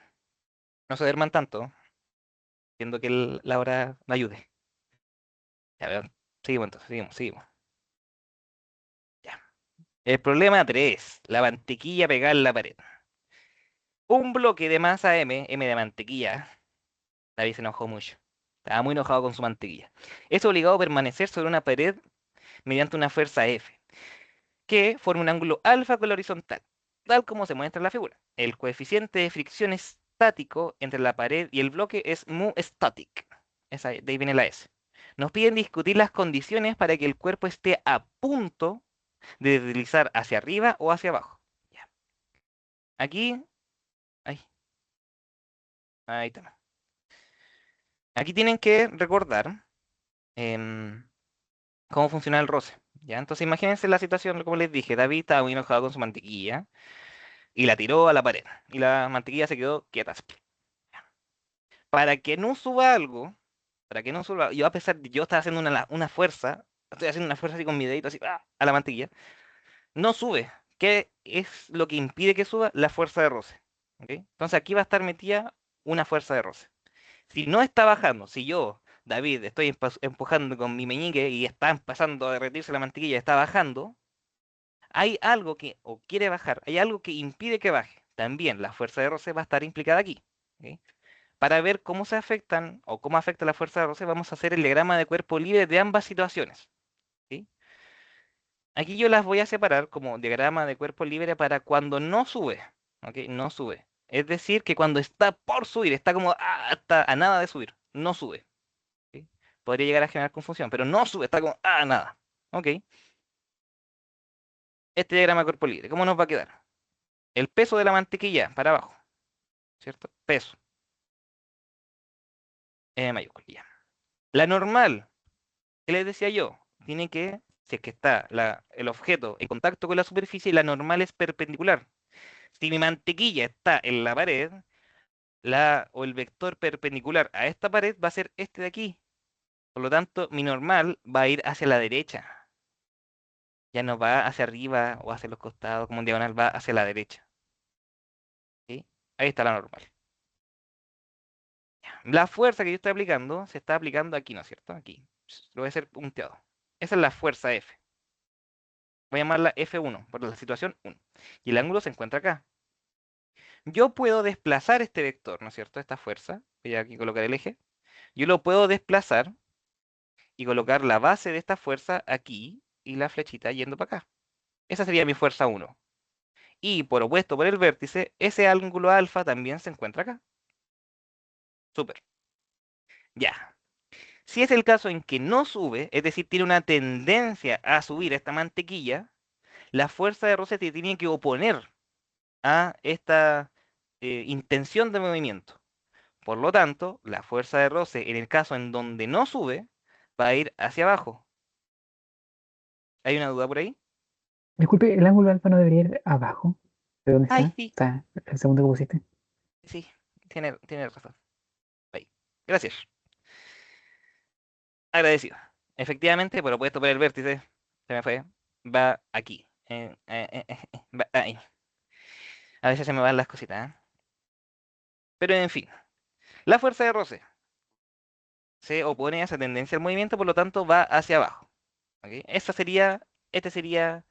No se duerman tanto. Viendo que la hora me ayude. Ya ver, seguimos entonces, seguimos. Ya. El problema 3. La mantequilla pegada en la pared. Un bloque de masa M de mantequilla. David se enojó mucho. Estaba muy enojado con su mantequilla. Es obligado a permanecer sobre una pared mediante una fuerza F, que forma un ángulo alfa con la horizontal, tal como se muestra en la figura. El coeficiente de fricción estático entre la pared y el bloque es mu static. De ahí viene la S. Nos piden discutir las condiciones para que el cuerpo esté a punto de deslizar hacia arriba o hacia abajo. Ya. Aquí, ahí, ahí está. Aquí tienen que recordar em, cómo funciona el roce. ¿Ya? Entonces imagínense la situación, como les dije, David estaba muy enojado con su mantequilla y la tiró a la pared. Y la mantequilla se quedó quieta. Para que no suba algo, para que no suba, yo a pesar de yo estaba haciendo una fuerza, estoy haciendo una fuerza así con mi dedito así, a la mantequilla, no sube. ¿Qué es lo que impide que suba? La fuerza de roce. ¿Ok? Entonces aquí va a estar metida una fuerza de roce. Si no está bajando, si yo, David, estoy empujando con mi meñique y está empezando a derretirse la mantequilla, está bajando, hay algo que, o quiere bajar, hay algo que impide que baje. También la fuerza de roce va a estar implicada aquí. ¿Ok? Para ver cómo se afectan o cómo afecta la fuerza de roce, vamos a hacer el diagrama de cuerpo libre de ambas situaciones. ¿Sí? Aquí yo las voy a separar como diagrama de cuerpo libre para cuando no sube. ¿Ok? No sube. Es decir, que cuando está por subir, está como hasta a nada de subir, no sube. ¿Ok? Podría llegar a generar confusión, pero no sube, está como nada. ¿Ok? Este diagrama de cuerpo libre, ¿cómo nos va a quedar? El peso de la mantequilla para abajo, ¿cierto? Peso, mayúscula, ya. La normal, ¿qué les decía yo? Tiene que, si es que está el objeto en contacto con la superficie, la normal es perpendicular. Si mi mantequilla está en la pared, o el vector perpendicular a esta pared va a ser este de aquí. Por lo tanto, mi normal va a ir hacia la derecha. Ya no va hacia arriba o hacia los costados como un diagonal, va hacia la derecha. ¿Sí? Ahí está la normal. La fuerza que yo estoy aplicando se está aplicando aquí, ¿no es cierto? Aquí. Lo voy a hacer punteado. Esa es la fuerza F. Voy a llamarla F1 por la situación 1. Y el ángulo se encuentra acá. Yo puedo desplazar este vector, ¿no es cierto? Esta fuerza. Voy a aquí colocar el eje. Yo lo puedo desplazar y colocar la base de esta fuerza aquí y la flechita yendo para acá. Esa sería mi fuerza 1. Y por opuesto por el vértice, ese ángulo alfa también se encuentra acá. Súper. Ya. Si es el caso en que no sube, es decir, tiene una tendencia a subir esta mantequilla, la fuerza de roce te tiene que oponer a esta intención de movimiento. Por lo tanto, la fuerza de roce, en el caso en donde no sube, va a ir hacia abajo. ¿Hay una duda por ahí? Disculpe, el ángulo alfa no debería ir abajo. ¿De dónde Ay, está? sí, Está el segundo que pusiste. sí, tiene razón. Ahí. Gracias. Agradecido. Efectivamente, por opuesto por el vértice, se me fue, va aquí. Va ahí. A veces se me van las cositas, ¿eh? Pero en fin, la fuerza de roce se opone a esa tendencia al movimiento, por lo tanto va hacia abajo. ¿Ok? Este sería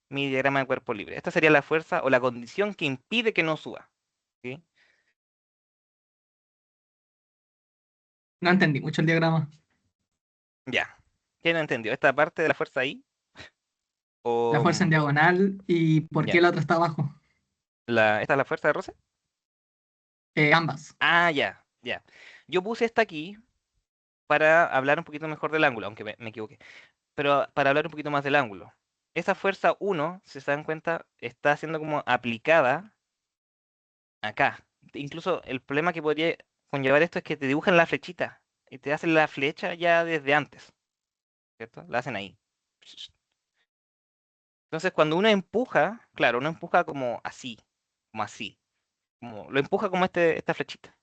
mi diagrama de cuerpo libre. Esta sería la fuerza o la condición que impide que no suba. ¿Ok? No entendí mucho el diagrama. Ya. ¿Quién no entendió? ¿Esta parte de la fuerza ahí? La O, fuerza en diagonal y por qué ya. la otra está abajo. ¿Esta es la fuerza de roce? Ambas. Ah, ya, ya. Yo puse esta aquí para hablar un poquito mejor del ángulo, aunque me equivoqué. Pero para hablar un poquito más del ángulo. Esa fuerza 1, si se dan cuenta, está siendo como aplicada acá. Incluso el problema que podría conllevar esto es que te dibujan la flechita y te hacen la flecha ya desde antes, ¿cierto? La hacen ahí. Entonces, cuando uno empuja, claro, uno empuja como así, como, lo empuja como esta flechita.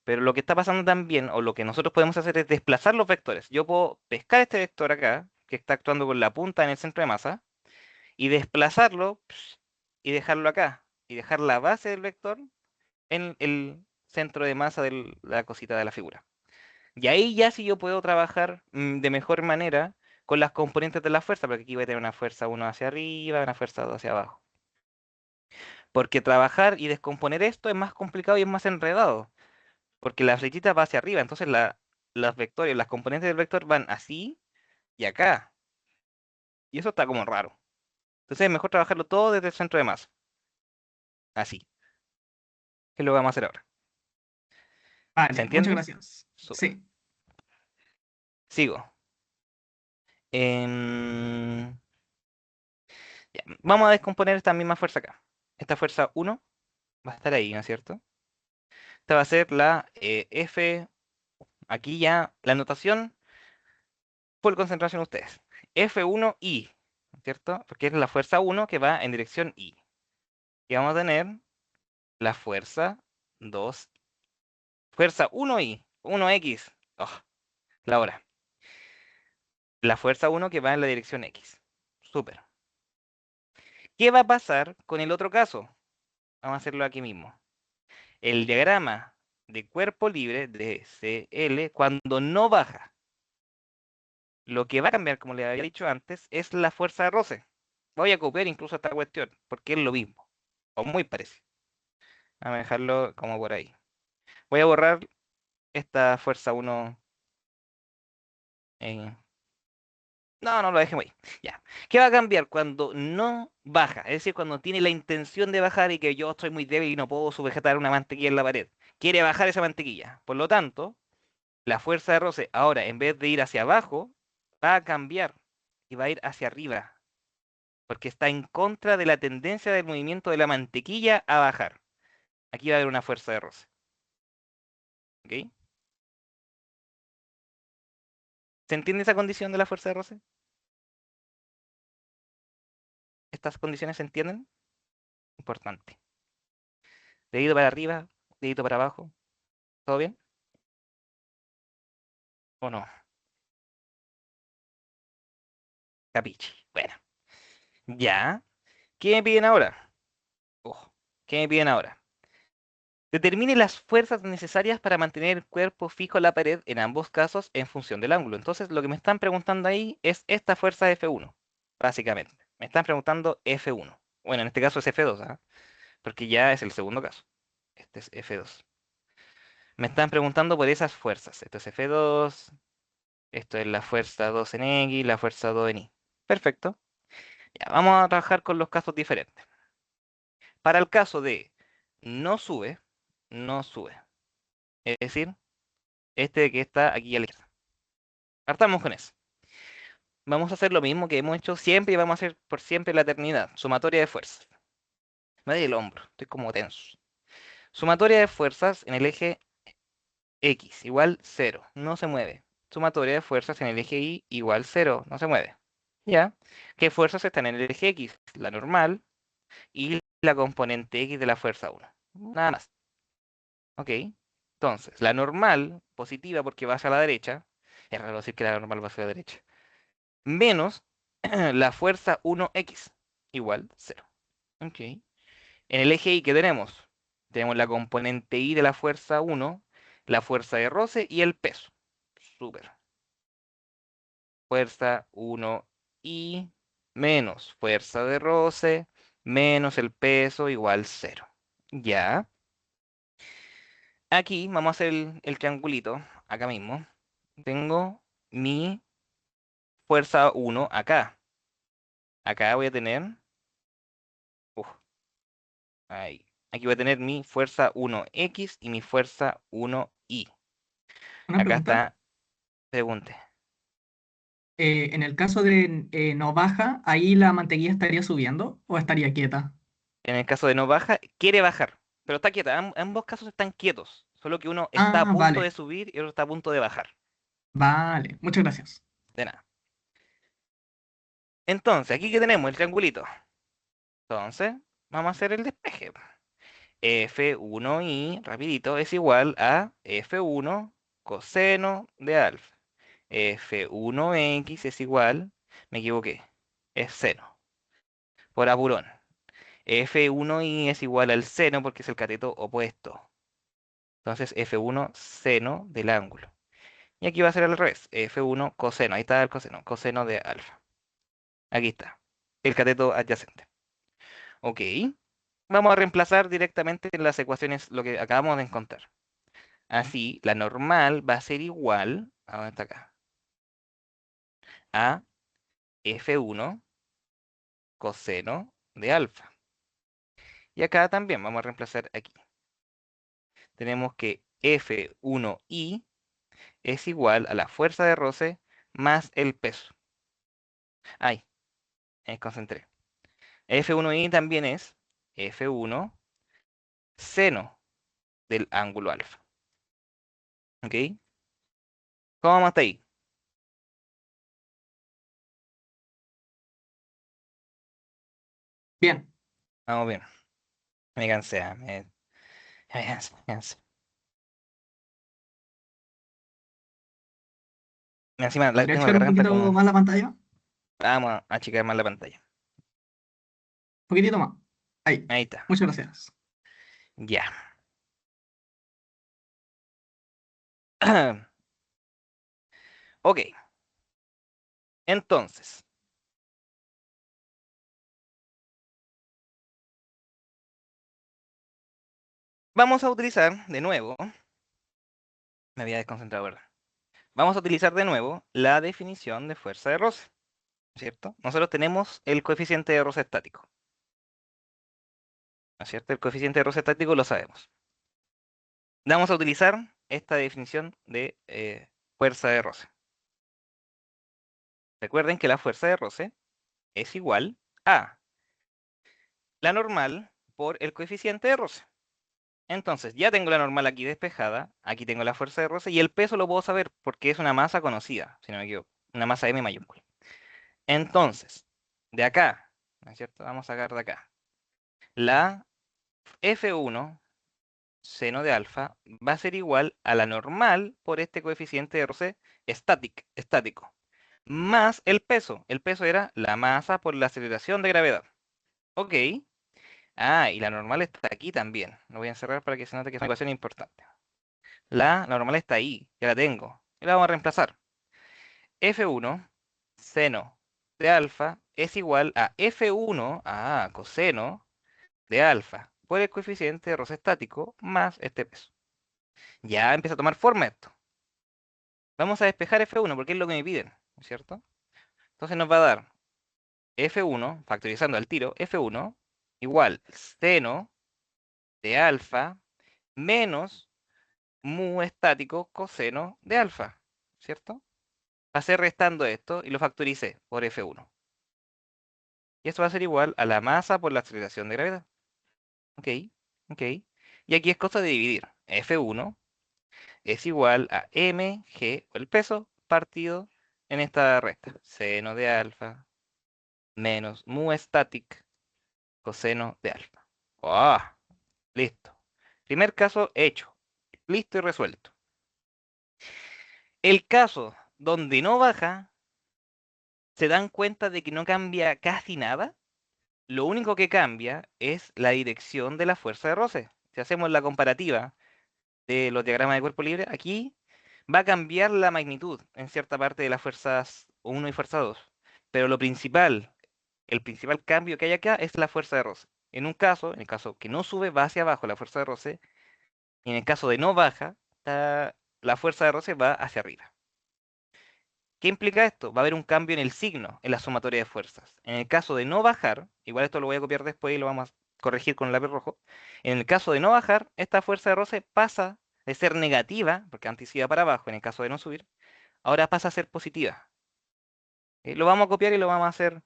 Pero lo que está pasando también, o lo que nosotros podemos hacer es desplazar los vectores. Yo puedo pescar este vector acá, que está actuando con la punta en el centro de masa, y desplazarlo y dejarlo acá, y dejar la base del vector en el centro de masa de la cosita de la figura. Y ahí ya sí yo puedo trabajar de mejor manera con las componentes de la fuerza, porque aquí voy a tener una fuerza 1 hacia arriba, una fuerza 2 hacia abajo. Porque trabajar y descomponer esto es más complicado y es más enredado, porque la flechita va hacia arriba, entonces los vectores, las componentes del vector van así y acá. Y eso está como raro. Entonces es mejor trabajarlo todo desde el centro de masa. Así. Que lo vamos a hacer ahora. ¿Se Vale, muchas entiende? gracias. Súper. Sí. Sigo. Em, ya, vamos a descomponer esta misma fuerza acá. Esta fuerza 1 va a estar ahí, ¿no es cierto? Esta va a ser la F. Aquí ya la notación, full concentración ustedes. F1I, ¿no es cierto? Porque es la fuerza 1 que va en dirección I. Y vamos a tener la fuerza 2. Fuerza 1I, 1X. Oh, la hora. La fuerza 1 que va en la dirección X. Súper. ¿Qué va a pasar con el otro caso? Vamos a hacerlo aquí mismo. El diagrama de cuerpo libre de CL cuando no baja. Lo que va a cambiar, como le había dicho antes, es la fuerza de roce. Voy a copiar incluso esta cuestión, porque es lo mismo, o muy parecido. Vamos a dejarlo como por ahí. Voy a borrar esta fuerza 1. No, no lo dejemos ahí. Ya. ¿Qué va a cambiar cuando no baja? Es decir, cuando tiene la intención de bajar y que yo estoy muy débil y no puedo sujetar una mantequilla en la pared. Quiere bajar esa mantequilla. Por lo tanto, la fuerza de roce ahora, en vez de ir hacia abajo, va a cambiar y va a ir hacia arriba. Porque está en contra de la tendencia del movimiento de la mantequilla a bajar. Aquí va a haber una fuerza de roce. ¿Ok? ¿Se entiende esa condición de la fuerza de roce? ¿Estas condiciones se entienden? Importante. Dedito para arriba, dedito para abajo. ¿Todo bien? ¿O no? Capichi. Bueno, ya. ¿Qué me piden ahora? Ojo, ¿qué me piden ahora? Determine las fuerzas necesarias para mantener el cuerpo fijo en la pared en ambos casos en función del ángulo. Entonces, lo que me están preguntando ahí es esta fuerza F1, básicamente. Me están preguntando F1. Bueno, en este caso es F2, ¿ah? Porque ya es el segundo caso. Este es F2. Me están preguntando por esas fuerzas. Esto es F2, Esto es la fuerza 2 en X, la fuerza 2 en Y. Perfecto. Ya, vamos a trabajar con los casos diferentes. Para el caso de no sube, no sube. Es decir, este que está aquí a la izquierda. Partamos con eso. Vamos a hacer lo mismo que hemos hecho siempre y vamos a hacer por siempre la eternidad. Sumatoria de fuerzas. Me duele el hombro, estoy como tenso. Sumatoria de fuerzas en el eje X igual 0, no se mueve. Sumatoria de fuerzas en el eje Y igual 0, no se mueve. ¿Ya? ¿Qué fuerzas están en el eje X? La normal y la componente X de la fuerza 1. Nada más. ¿Ok? Entonces, la normal, positiva porque va hacia la derecha, es raro decir que la normal va hacia la derecha, menos la fuerza 1x, igual 0. ¿Ok? En el eje Y, ¿qué tenemos? Tenemos la componente Y de la fuerza 1, la fuerza de roce y el peso. Súper. Fuerza 1y menos fuerza de roce menos el peso igual 0. Ya. Aquí vamos a hacer el triangulito, acá mismo. Tengo mi fuerza 1 acá. Acá voy a tener... uf, ahí. Aquí voy a tener mi fuerza 1x y mi fuerza 1y. Una Acá pregunta. está, pregunte. En el caso de no baja, ¿ahí la mantequilla estaría subiendo o estaría quieta? En el caso de no baja, quiere bajar, pero está quieta. Ambos casos están quietos. Solo que uno está a Ah, punto de vale, subir y otro está a punto de bajar. vale. Muchas gracias. De nada. Entonces, aquí que tenemos el triangulito. Entonces, vamos a hacer el despeje. F1y, rapidito, es igual a F1 coseno de alfa. F1x es igual, me equivoqué, es seno, por apurón. F1y es igual al seno porque es el cateto opuesto. Entonces F1 seno del ángulo. Y aquí va a ser al revés, F1 coseno, ahí está el coseno, coseno de alfa. Aquí está, el cateto adyacente. Ok, vamos a reemplazar directamente en las ecuaciones lo que acabamos de encontrar. Así, la normal va a ser igual, ¿a dónde está acá? A F1 coseno de alfa. Y acá también vamos a reemplazar aquí. Tenemos que F1y es igual a la fuerza de roce más el peso. Ay, me concentré. F1y también es F1 seno del ángulo alfa. ¿Ok? ¿Cómo vamos hasta ahí? Bien, Vamos bien. Me cansé, me cansé, me cansé. Encima ¿podría tengo la achicar un garganta poquito como... más la pantalla? Un Vamos a achicar más la pantalla. poquitito más. Ahí. Ahí está. Muchas gracias. Ya. Ok, entonces, vamos a utilizar de nuevo, me había desconcentrado, ¿verdad? Vamos a utilizar de nuevo la definición de fuerza de roce, ¿cierto? Nosotros tenemos el coeficiente de roce estático, ¿no es cierto? El coeficiente de roce estático lo sabemos. Vamos a utilizar esta definición de fuerza de roce. Recuerden que la fuerza de roce es igual a la normal por el coeficiente de roce. Entonces, ya tengo la normal aquí despejada, aquí tengo la fuerza de roce y el peso lo puedo saber porque es una masa conocida, si no me equivoco, una masa M mayúscula. Entonces, de acá, ¿no es cierto? Vamos a sacar de acá. La F1 seno de alfa va a ser igual a la normal por este coeficiente de roce estático, más el peso. El peso era la masa por la aceleración de gravedad. Ok. Ah, y la normal está aquí también. Lo voy a encerrar para que se note que es una ecuación importante. La normal está ahí, ya la tengo. Y la vamos a reemplazar. F1 seno de alfa es igual a F1, coseno de alfa, por el coeficiente de roce estático más este peso. Ya empieza a tomar forma esto. Vamos a despejar F1 porque es lo que me piden, ¿no es cierto? Entonces nos va a dar F1, factorizando al tiro, F1 igual seno de alfa menos mu estático coseno de alfa, ¿cierto? Pasé restando esto y lo factoricé por F1. Y esto va a ser igual a la masa por la aceleración de gravedad. Ok, ok. Y aquí es cosa de dividir. F1 es igual a mg, o el peso, partido en esta recta. Seno de alfa menos mu estático coseno de alfa. ¡Ah! Listo. Primer caso hecho. Listo y resuelto. El caso donde no baja, se dan cuenta de que no cambia casi nada. Lo único que cambia es la dirección de la fuerza de roce. Si hacemos la comparativa de los diagramas de cuerpo libre, aquí va a cambiar la magnitud en cierta parte de las fuerzas 1 y fuerza 2. Pero lo principal, el principal cambio que hay acá es la fuerza de roce. En un caso, en el caso que no sube, va hacia abajo la fuerza de roce. Y en el caso de no baja, la fuerza de roce va hacia arriba. ¿Qué implica esto? Va a haber un cambio en el signo, en la sumatoria de fuerzas. En el caso de no bajar, igual esto lo voy a copiar después y lo vamos a corregir con el lápiz rojo. En el caso de no bajar, esta fuerza de roce pasa de ser negativa, porque antes iba para abajo, en el caso de no subir, ahora pasa a ser positiva. Lo vamos a copiar y lo vamos a hacer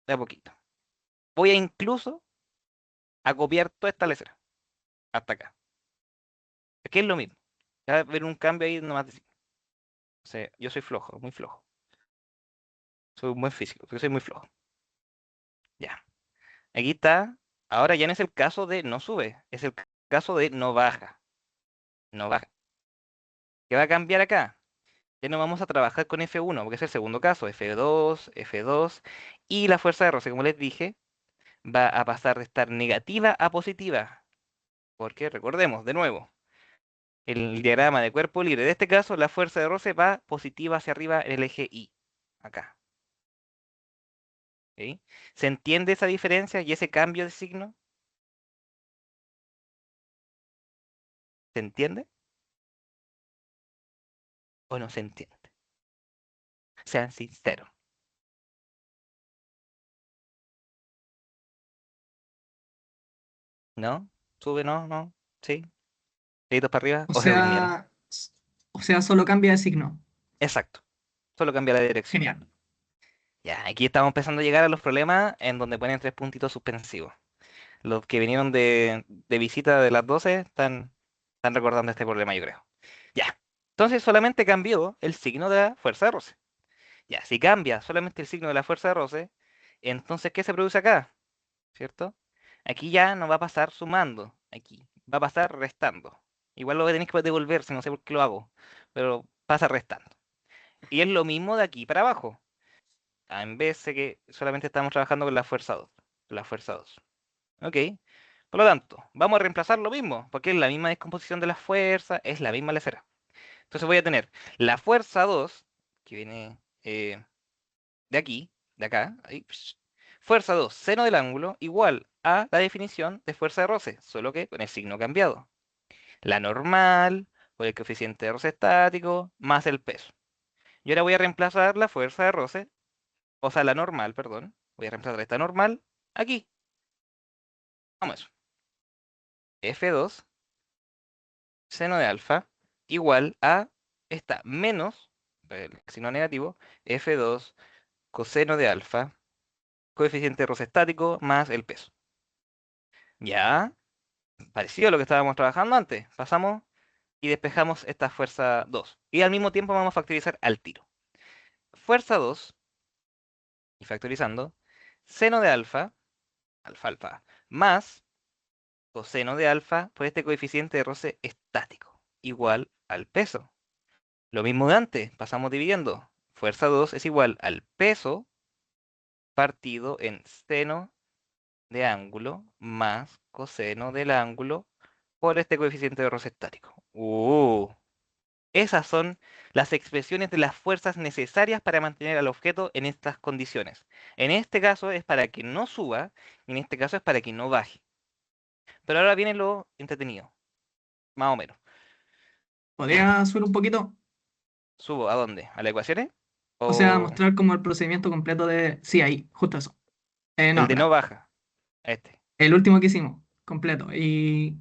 de a poquito. Voy a incluso a copiar toda esta letra, hasta acá. Es que es lo mismo. Va a haber un cambio ahí nomás de signo. O sea, yo soy flojo, muy flojo. Soy un buen físico, porque soy muy flojo. Ya. Aquí está. Ahora ya no es el caso de no sube, es el caso de no baja. No baja. ¿Qué va a cambiar acá? Ya no vamos a trabajar con F1, porque es el segundo caso. F2, F2. Y la fuerza de roce, como les dije, va a pasar de estar negativa a positiva. Porque recordemos, de nuevo, el diagrama de cuerpo libre. De este caso, la fuerza de roce va positiva hacia arriba en el eje Y. Acá. ¿Ok? ¿Se entiende esa diferencia y ese cambio de signo? ¿Se entiende? ¿O no se entiende? Sean sinceros. ¿No? ¿Sube? ¿No? ¿No? ¿Sí? ¿Deditos para arriba? O ¿O se durmieron? sea, o sea, solo cambia de signo. Exacto. Solo cambia la dirección. Genial. Ya, aquí estamos empezando a llegar a los problemas en donde ponen 3 puntitos suspensivos. Los que vinieron de visita de las 12 están recordando este problema, yo creo. Ya. Entonces solamente cambió el signo de la fuerza de roce. Ya, si cambia solamente el signo de la fuerza de roce, entonces, ¿qué se produce acá? ¿Cierto? Aquí ya no va a pasar sumando, aquí va a pasar restando. Igual lo voy a tener que devolver, si no sé por qué lo hago, pero pasa restando. Y es lo mismo de aquí para abajo, en vez de que solamente estamos trabajando con la fuerza 2. La fuerza 2. Ok. Por lo tanto, vamos a reemplazar lo mismo, porque es la misma descomposición de las fuerzas, es la misma lecera. Entonces voy a tener la fuerza 2, que viene de aquí, de acá, ahí, fuerza 2 seno del ángulo, igual a la definición de fuerza de roce, solo que con el signo cambiado. La normal, por el coeficiente de roce estático, más el peso. Y ahora voy a reemplazar la fuerza de roce, o sea, la normal, perdón. Voy a reemplazar esta normal aquí. Vamos a eso. F2 seno de alfa igual a esta menos, el signo negativo, F2 coseno de alfa, coeficiente de roce estático más el peso. Ya, parecido a lo que estábamos trabajando antes. Pasamos y despejamos esta fuerza 2. Y al mismo tiempo vamos a factorizar al tiro. Fuerza 2, y factorizando, seno de alfa, alfa alfa, más coseno de alfa por este coeficiente de roce estático, igual al peso. Lo mismo de antes, pasamos dividiendo. Fuerza 2 es igual al peso partido en seno de ángulo más coseno del ángulo por este coeficiente de roce estático. Esas son las expresiones de las fuerzas necesarias para mantener al objeto en estas condiciones. En este caso es para que no suba y en este caso es para que no baje. Pero ahora viene lo entretenido, más o menos. ¿Podría subir un poquito? ¿Subo a dónde? ¿A las ecuaciones? O sea, ¿O mostrar como el procedimiento completo de... Sí, ahí, justo eso. No, el de no espera. baja? Este. El último que hicimos, completo. Y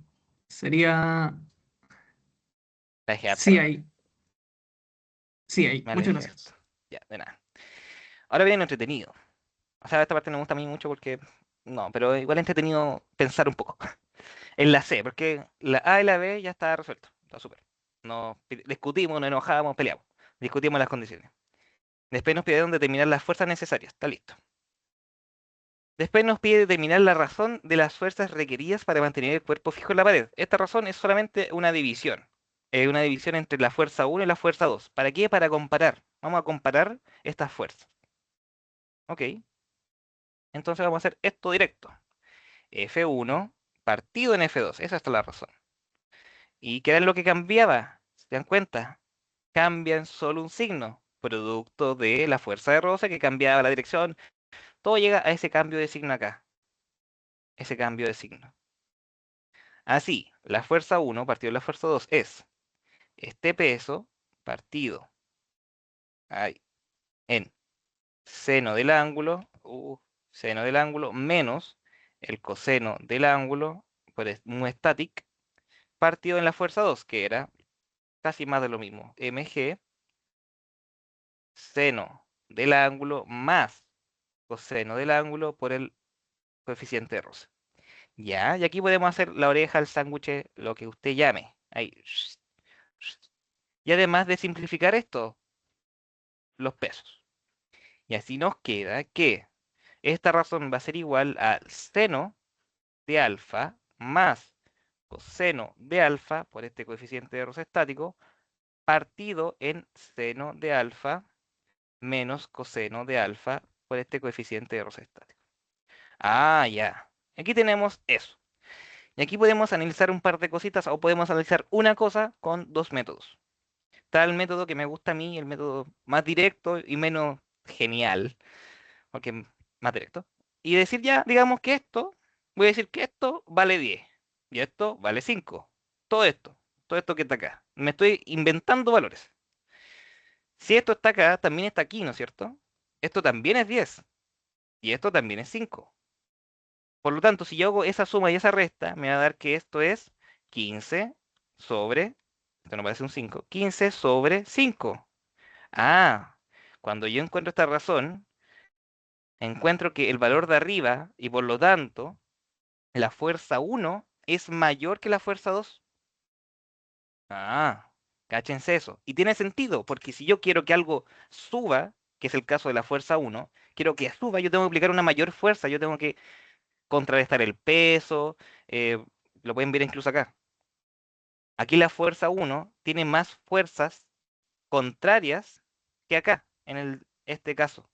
sería... La dejé harta, Sí, la verdad. ahí. Sí, ahí. Me Muchas alejé gracias. harto. Ya, de nada. Ahora viene lo entretenido. O sea, esta parte no me gusta a mí mucho porque... No, pero igual es entretenido pensar un poco. En la C, porque la A y la B ya está resuelto. Está súper. Discutimos, nos enojamos, peleamos. Discutimos las condiciones. Después nos pidieron determinar las fuerzas necesarias. Está listo. Después nos pide determinar la razón de las fuerzas requeridas para mantener el cuerpo fijo en la pared. Esta razón es solamente una división. Una división entre la fuerza 1 y la fuerza 2. ¿Para qué? Para comparar. Vamos a comparar estas fuerzas. Ok. Entonces vamos a hacer esto directo. F1 partido en F2. Esa es la razón. ¿Y qué era lo que cambiaba? ¿Se dan cuenta? Cambian solo un signo. Producto de la fuerza de roce que cambiaba la dirección. Todo llega a ese cambio de signo acá. Ese cambio de signo. Así, la fuerza 1 partido de la fuerza 2 es este peso partido ahí, en seno del ángulo menos el coseno del ángulo por mu static partido en la fuerza 2 que era casi más de lo mismo. mg seno del ángulo más coseno del ángulo por el coeficiente de roce. Ya, y aquí podemos hacer la oreja, el sándwich, lo que usted llame. Ahí. Y además de simplificar esto, los pesos. Y así nos queda que esta razón va a ser igual al seno de alfa más coseno de alfa por este coeficiente de roce estático partido en seno de alfa menos coseno de alfa por este coeficiente de roce estático. Ah, ya. Aquí tenemos eso. Y aquí podemos analizar un par de cositas o podemos analizar una cosa con dos métodos. Está el método que me gusta a mí, el método más directo y menos genial, porque más directo. Y decir ya, digamos que esto, voy a decir que esto vale 10 y esto vale 5. Todo esto, todo esto que está acá. Me estoy inventando valores. Si esto está acá, también está aquí, ¿no es cierto? Esto también es 10 y esto también es 5. Por lo tanto, si yo hago esa suma y esa resta, me va a dar que esto es 15 sobre, esto no parece un 5, 15 sobre 5. Ah, cuando yo encuentro esta razón, encuentro que el valor de arriba y por lo tanto la fuerza 1 es mayor que la fuerza 2. Ah, cáchense eso. Y tiene sentido, porque si yo quiero que algo suba, que es el caso de la fuerza 1, quiero que suba, yo tengo que aplicar una mayor fuerza, yo tengo que contrarrestar el peso, eh, lo pueden ver incluso acá. Aquí la fuerza 1 tiene más fuerzas contrarias que acá, en este caso.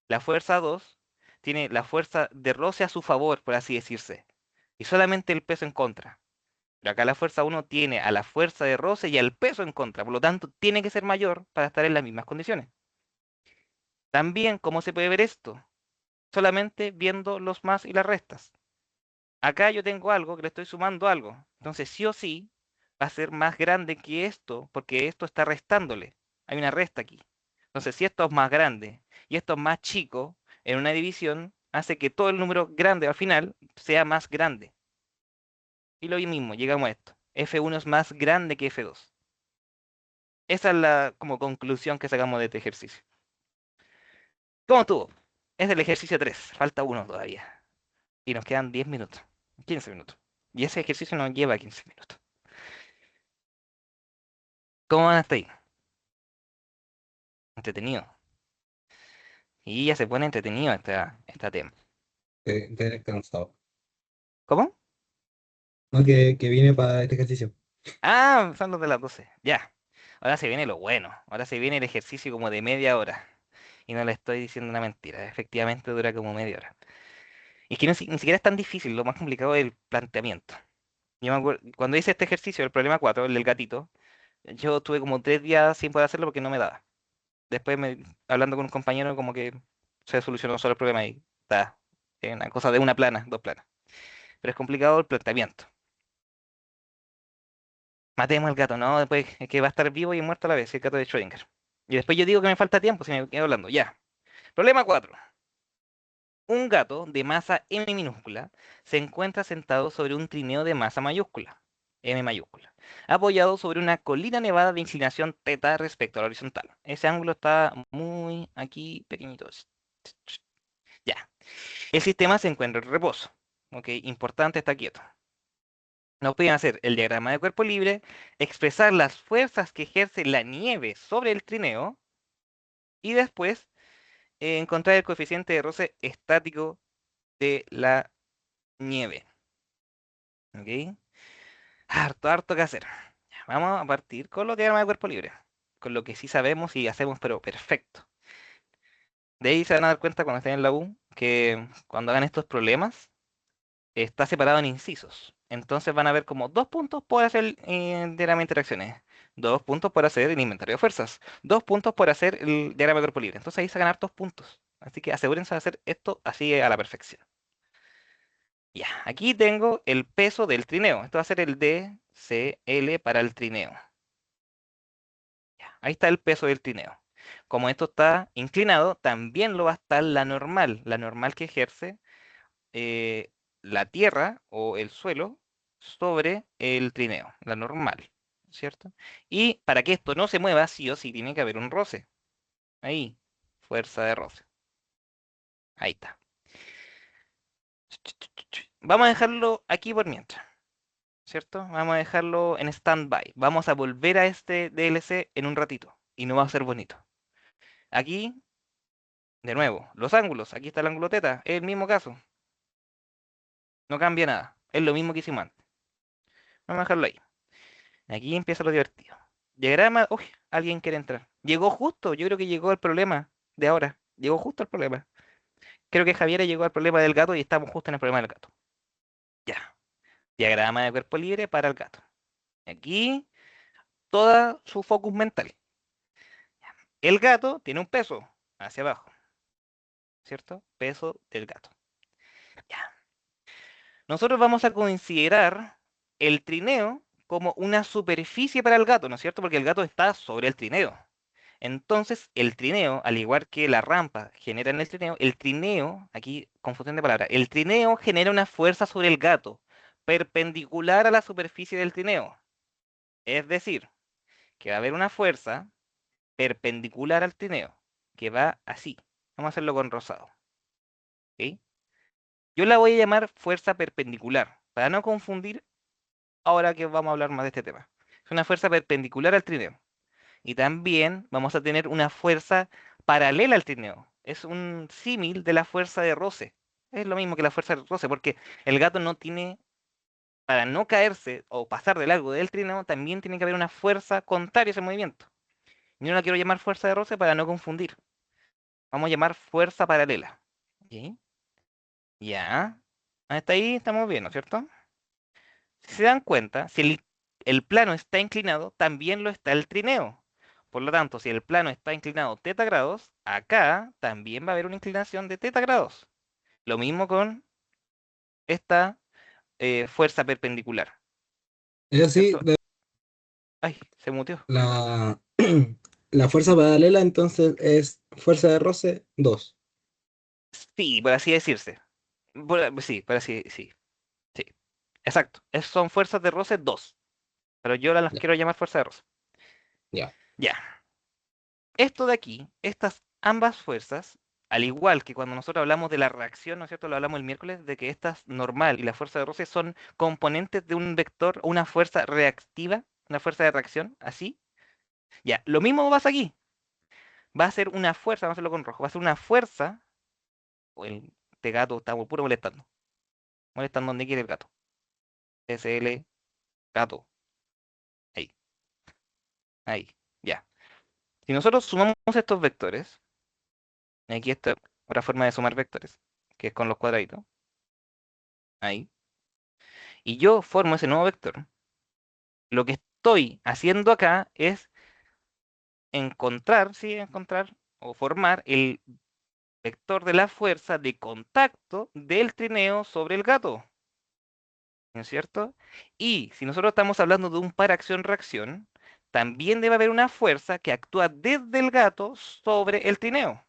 La fuerza 2 tiene la fuerza de roce a su favor, por así decirse, y solamente el peso en contra. Pero acá la fuerza 1 tiene a la fuerza de roce y al peso en contra, por lo tanto tiene que ser mayor para estar en las mismas condiciones. También, ¿cómo se puede ver esto? Solamente viendo los más y las restas. Acá yo tengo algo que le estoy sumando algo. Entonces, sí o sí, va a ser más grande que esto, porque esto está restándole. Hay una resta aquí. Entonces, si esto es más grande y esto es más chico, en una división, hace que todo el número grande al final sea más grande. Y lo mismo, llegamos a esto. F1 es más grande que F2. Esa es la como conclusión que sacamos de este ejercicio. ¿Cómo estuvo? Es el ejercicio 3. Falta uno todavía. Y nos quedan 10 minutos. 15 minutos. Y ese ejercicio nos lleva 15 minutos. ¿Cómo van hasta ahí? Entretenido. Y ya se pone entretenido este tema. Te cansado. ¿Cómo? No, que vine para este ejercicio. Ah, son los de las 12. Ya. Ahora se viene lo bueno. Ahora se viene el ejercicio como de media hora. Y no le estoy diciendo una mentira. Efectivamente dura como media hora. Y es que ni siquiera es tan difícil. Lo más complicado es el planteamiento. Yo me acuerdo, cuando hice este ejercicio, el problema 4, el del gatito, yo tuve como 3 días sin poder hacerlo porque no me daba. Después, hablando con un compañero, como que se solucionó solo el problema y está. Es una cosa de una plana, dos planas. Pero es complicado el planteamiento. Matemos al gato, no, después es que va a estar vivo y muerto a la vez, el gato de Schrödinger. Y después yo digo que me falta tiempo si me quedo hablando. Ya. Problema 4. Un gato de masa M minúscula se encuentra sentado sobre un trineo de masa mayúscula, M mayúscula, apoyado sobre una colina nevada de inclinación θ respecto a la horizontal. Ese ángulo está muy aquí pequeñito. Ya. El sistema se encuentra en reposo. Ok, importante, está quieto. Nos pueden hacer el diagrama de cuerpo libre, expresar las fuerzas que ejerce la nieve sobre el trineo y después encontrar el coeficiente de roce estático de la nieve. ¿Ok? Harto que hacer. Ya, vamos a partir con lo que llama de cuerpo libre. Con lo que sí sabemos y hacemos, pero perfecto. De ahí se van a dar cuenta cuando estén en la U que cuando hagan estos problemas está separado en incisos. Entonces van a ver como 2 puntos por hacer diagrama de interacciones, 2 puntos por hacer el inventario de fuerzas, 2 puntos por hacer el diagrama de cuerpo libre. Entonces ahí se van a ganar 2 puntos. Así que asegúrense de hacer esto así a la perfección. Ya, aquí tengo el peso del trineo. Esto va a ser el DCL para el trineo. Ya, ahí está el peso del trineo. Como esto está inclinado, también lo va a estar la normal que ejerce eh, la tierra o el suelo sobre el trineo, la normal, ¿cierto? Y para que esto no se mueva, sí o sí tiene que haber un roce. Ahí, fuerza de roce. Ahí está. Vamos a dejarlo aquí por mientras, ¿cierto? Vamos a dejarlo en stand-by. Vamos a volver a este DLC en un ratito y no va a ser bonito. Aquí, de nuevo, los ángulos. Aquí está el ángulo teta, es el mismo caso. No cambia nada. Es lo mismo que hicimos antes. Vamos a dejarlo ahí. Aquí empieza lo divertido. Diagrama. Uy, alguien quiere entrar. Llegó justo. Yo creo que llegó el problema de ahora. Llegó justo el problema. Creo que Javier llegó al problema del gato y estamos justo en el problema del gato. Ya. Diagrama de cuerpo libre para el gato. Aquí toda su focus mental. El gato tiene un peso hacia abajo. ¿Cierto? Peso del gato. Ya. Nosotros vamos a considerar el trineo como una superficie para el gato, ¿no es cierto? Porque el gato está sobre el trineo. Entonces, el trineo, al igual que la rampa genera en el trineo, aquí confusión de palabras, el trineo genera una fuerza sobre el gato, perpendicular a la superficie del trineo. Es decir, que va a haber una fuerza perpendicular al trineo, que va así. Vamos a hacerlo con rosado. ¿Ok? Yo la voy a llamar fuerza perpendicular, para no confundir ahora que vamos a hablar más de este tema. Es una fuerza perpendicular al trineo. Y también vamos a tener una fuerza paralela al trineo. Es un símil de la fuerza de roce. Es lo mismo que la fuerza de roce, porque el gato no tiene, para no caerse o pasar de largo del trineo, también tiene que haber una fuerza contraria a ese movimiento. Yo no la quiero llamar fuerza de roce para no confundir. Vamos a llamar fuerza paralela. ¿Ok? Ya. Hasta ahí estamos bien, ¿no es cierto? Si se dan cuenta, si el plano está inclinado, también lo está el trineo. Por lo tanto, si el plano está inclinado θ grados, acá también va a haber una inclinación de θ grados. Lo mismo con esta fuerza perpendicular, Eso sí, ¿cierto? Ay, se muteó. la, la fuerza paralela entonces es fuerza de roce 2. Sí, por así decirse. Sí, por así, sí, sí. Exacto. Son fuerzas de roce 2, pero yo las Ya, quiero llamar fuerza de roce. ya. Ya. Esto de aquí, estas ambas fuerzas, al igual que cuando nosotros hablamos de la reacción, ¿no es cierto? Lo hablamos el miércoles, de que esta normal y la fuerza de roce son componentes de un vector o una fuerza reactiva, una fuerza de reacción, así. Ya, lo mismo pasa aquí. Va a ser una fuerza, vamos a hacerlo con rojo, va a ser una fuerza, o este gato está puro molestando, molestando donde quiere el gato. SL, gato, ahí, ahí, ya. Si nosotros sumamos estos vectores, aquí está otra forma de sumar vectores, que es con los cuadraditos, ahí. Y yo formo ese nuevo vector, lo que estoy haciendo acá es encontrar, sí, encontrar o formar el vector de la fuerza de contacto del trineo sobre el gato, ¿no es cierto? Y si nosotros estamos hablando de un par acción-reacción, también debe haber una fuerza que actúa desde el gato sobre el trineo,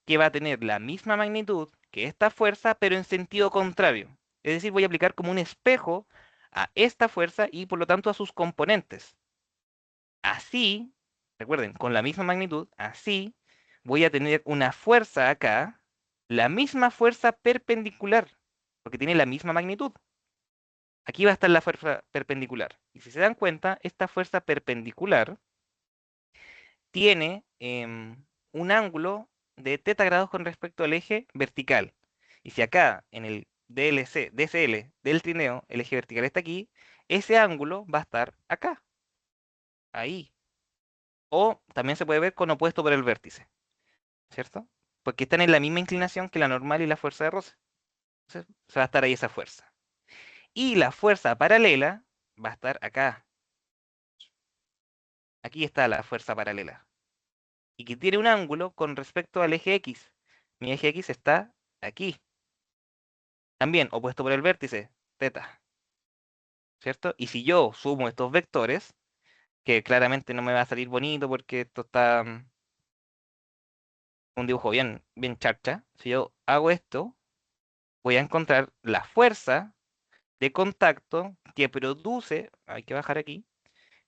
que va a tener la misma magnitud que esta fuerza, pero en sentido contrario. Es decir, voy a aplicar como un espejo a esta fuerza y por lo tanto a sus componentes. Así, recuerden, con la misma magnitud, así voy a tener una fuerza acá, la misma fuerza perpendicular, porque tiene la misma magnitud. Aquí va a estar la fuerza perpendicular. Y si se dan cuenta, esta fuerza perpendicular tiene un ángulo de θ grados con respecto al eje vertical. Y si acá en el DCL del trineo, el eje vertical está aquí, ese ángulo va a estar acá, ahí. O también se puede ver con opuesto por el vértice, ¿cierto? Porque están en la misma inclinación que la normal y la fuerza de roce. Entonces, se va a estar ahí esa fuerza. Y la fuerza paralela va a estar acá. Aquí está la fuerza paralela. Y que tiene un ángulo con respecto al eje X. Mi eje X está aquí. También opuesto por el vértice, θ, ¿cierto? Y si yo sumo estos vectores, que claramente no me va a salir bonito porque esto está un dibujo bien charcha. Si yo hago esto, voy a encontrar la fuerza de contacto que produce, hay que bajar aquí,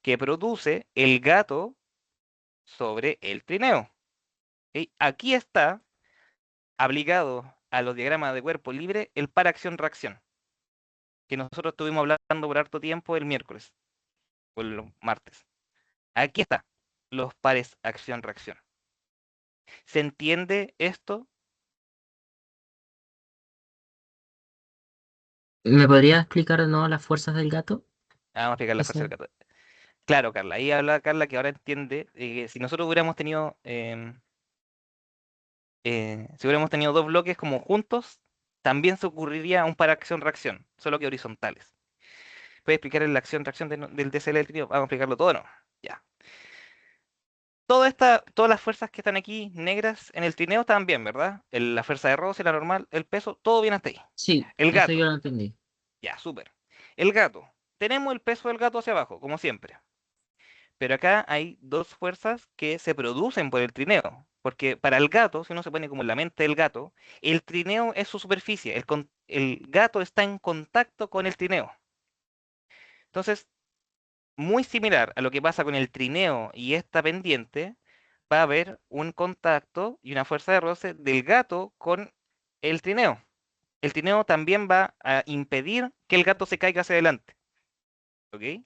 que produce el gato sobre el trineo. ¿Ok? Aquí está aplicado a los diagramas de cuerpo libre el par acción-reacción, que nosotros estuvimos hablando por harto tiempo el miércoles o el martes. Aquí está, los pares acción-reacción. ¿Se entiende esto? ¿Me podría explicar de nuevo las fuerzas del gato? Vamos a explicar la fuerza del gato. Claro, Carla, ahí habla Carla que ahora entiende que si nosotros hubiéramos tenido si hubiéramos tenido dos bloques como juntos, también se ocurriría un par acción-reacción, solo que horizontales. ¿Puedes explicar la acción-reacción del DCL del trineo? Vamos a explicarlo todo, ¿no? Ya. Todas las fuerzas que están aquí negras en el trineo están bien, ¿verdad? La fuerza de roce, la normal, el peso, todo bien hasta ahí. Sí, El eso gato, yo lo entendí. ya, súper. El gato. Tenemos el peso del gato hacia abajo, como siempre. Pero acá hay dos fuerzas que se producen por el trineo. Porque para el gato, si uno se pone como en la mente del gato, el trineo es su superficie. El gato está en contacto con el trineo. Entonces, muy similar a lo que pasa con el trineo y esta pendiente, va a haber un contacto y una fuerza de roce del gato con el trineo. El trineo también va a impedir que el gato se caiga hacia adelante. ¿Ok?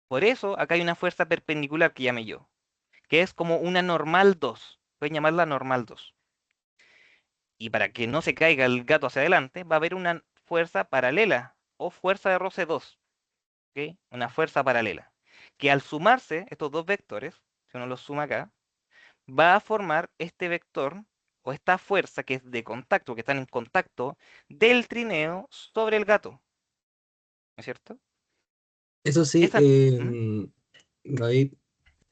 Por eso acá hay una fuerza perpendicular que llame yo, que es como una normal 2. Pueden llamarla normal 2. Y para que no se caiga el gato hacia adelante, va a haber una fuerza paralela o fuerza de roce 2. ¿Ok? Una fuerza paralela. Que al sumarse estos dos vectores, si uno los suma acá, va a formar este vector o esta fuerza que es de contacto, que están en contacto del trineo sobre el gato. ¿No es cierto? Eso sí, Esa, ¿Mm? David,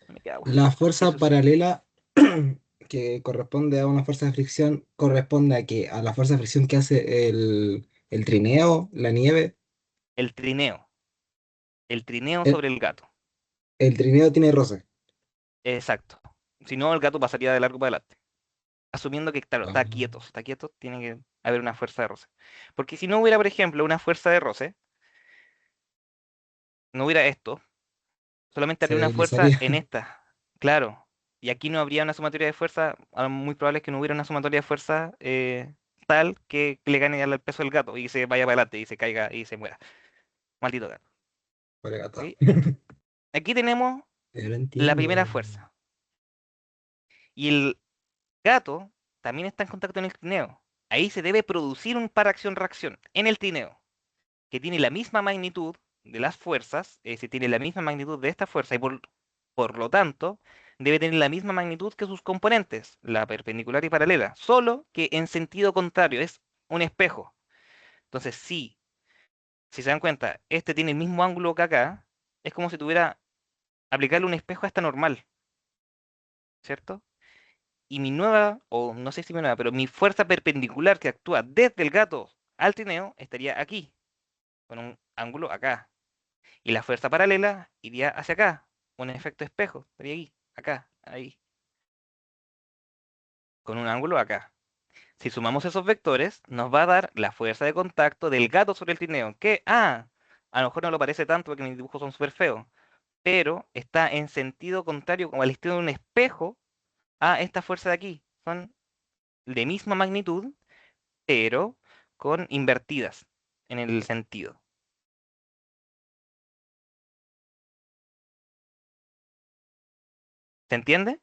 Me queda bueno. la fuerza Eso sí. paralela que corresponde a una fuerza de fricción corresponde a que a la fuerza de fricción que hace el trineo, la nieve. El trineo. El trineo El, sobre el gato. el trineo tiene roce. Exacto. Si no, el gato pasaría de largo para adelante. Asumiendo que, claro, Ah, está quieto, tiene que haber una fuerza de roce. Porque si no hubiera, por ejemplo, una fuerza de roce, no hubiera esto, solamente se habría una fuerza deslizaría. en esta. Claro. Y aquí no habría una sumatoria de fuerza, muy probable es que no hubiera una sumatoria de fuerza tal que le gane al peso del gato y se vaya para adelante y se caiga y se muera. Maldito gato. Pobre gato. ¿Ok? Aquí tenemos Yo lo la entiendo. primera fuerza. Y el gato también está en contacto en el trineo. Ahí se debe producir un par acción-reacción en el trineo, que tiene la misma magnitud de las fuerzas, es decir, tiene la misma magnitud de esta fuerza y por lo tanto debe tener la misma magnitud que sus componentes, la perpendicular y paralela, solo que en sentido contrario, es un espejo. Entonces, si se dan cuenta, este tiene el mismo ángulo que acá, es como si tuviera aplicarle un espejo a esta normal, ¿cierto? Y mi nueva, o no sé si mi nueva, pero mi fuerza perpendicular que actúa desde el gato al trineo estaría aquí, con un ángulo acá. Y la fuerza paralela iría hacia acá. Un efecto espejo. Estaría aquí, acá, ahí. Con un ángulo acá. Si sumamos esos vectores, nos va a dar la fuerza de contacto del gato sobre el trineo. Que, a lo mejor no lo parece tanto porque mis dibujos son súper feos, pero está en sentido contrario, como al estilo de un espejo, a esta fuerza de aquí. Son de misma magnitud, pero con invertidas en el sentido. ¿Se entiende?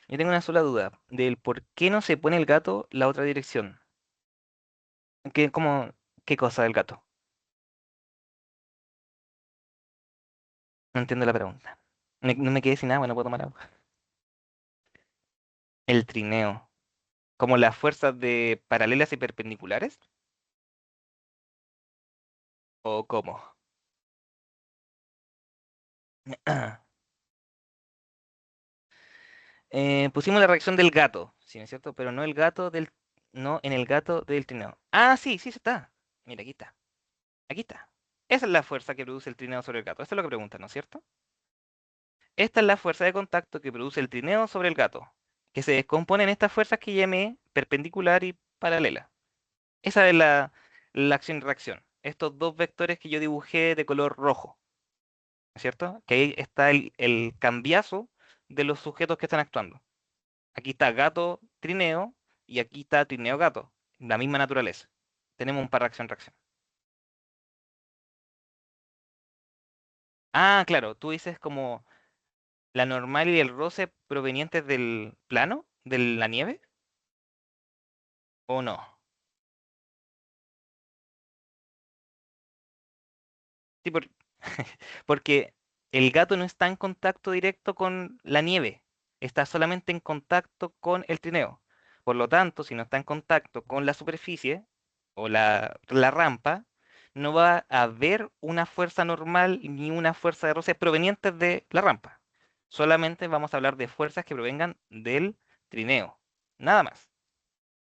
Yo tengo una sola duda del por qué no se pone el gato la otra dirección. ¿Qué cosa del gato? No entiendo la pregunta. No me quedé sin agua, no puedo tomar agua. El trineo. ¿Como las fuerzas de paralelas y perpendiculares? ¿O cómo? Pusimos la reacción del gato, ¿sí, no es cierto? Pero no el gato del... No en el gato del trineo. Ah, sí, sí, está. Mira, aquí está. Aquí está. Esa es la fuerza que produce el trineo sobre el gato. Esto es lo que pregunta, ¿no es cierto? Esta es la fuerza de contacto que produce el trineo sobre el gato, que se descompone en estas fuerzas que llamé perpendicular y paralela. Esa es la acción-reacción. Estos dos vectores que yo dibujé de color rojo, ¿no es cierto? Que ahí está el cambiazo de los sujetos que están actuando. Aquí está gato, trineo, y aquí está trineo, gato. La misma naturaleza. Tenemos un par de acción-reacción. Ah, claro, tú dices como la normal y el roce provenientes del plano, de la nieve, ¿o no? Sí, porque el gato no está en contacto directo con la nieve, está solamente en contacto con el trineo. Por lo tanto, si no está en contacto con la superficie o la rampa, no va a haber una fuerza normal ni una fuerza de roce provenientes de la rampa. Solamente vamos a hablar de fuerzas que provengan del trineo, nada más.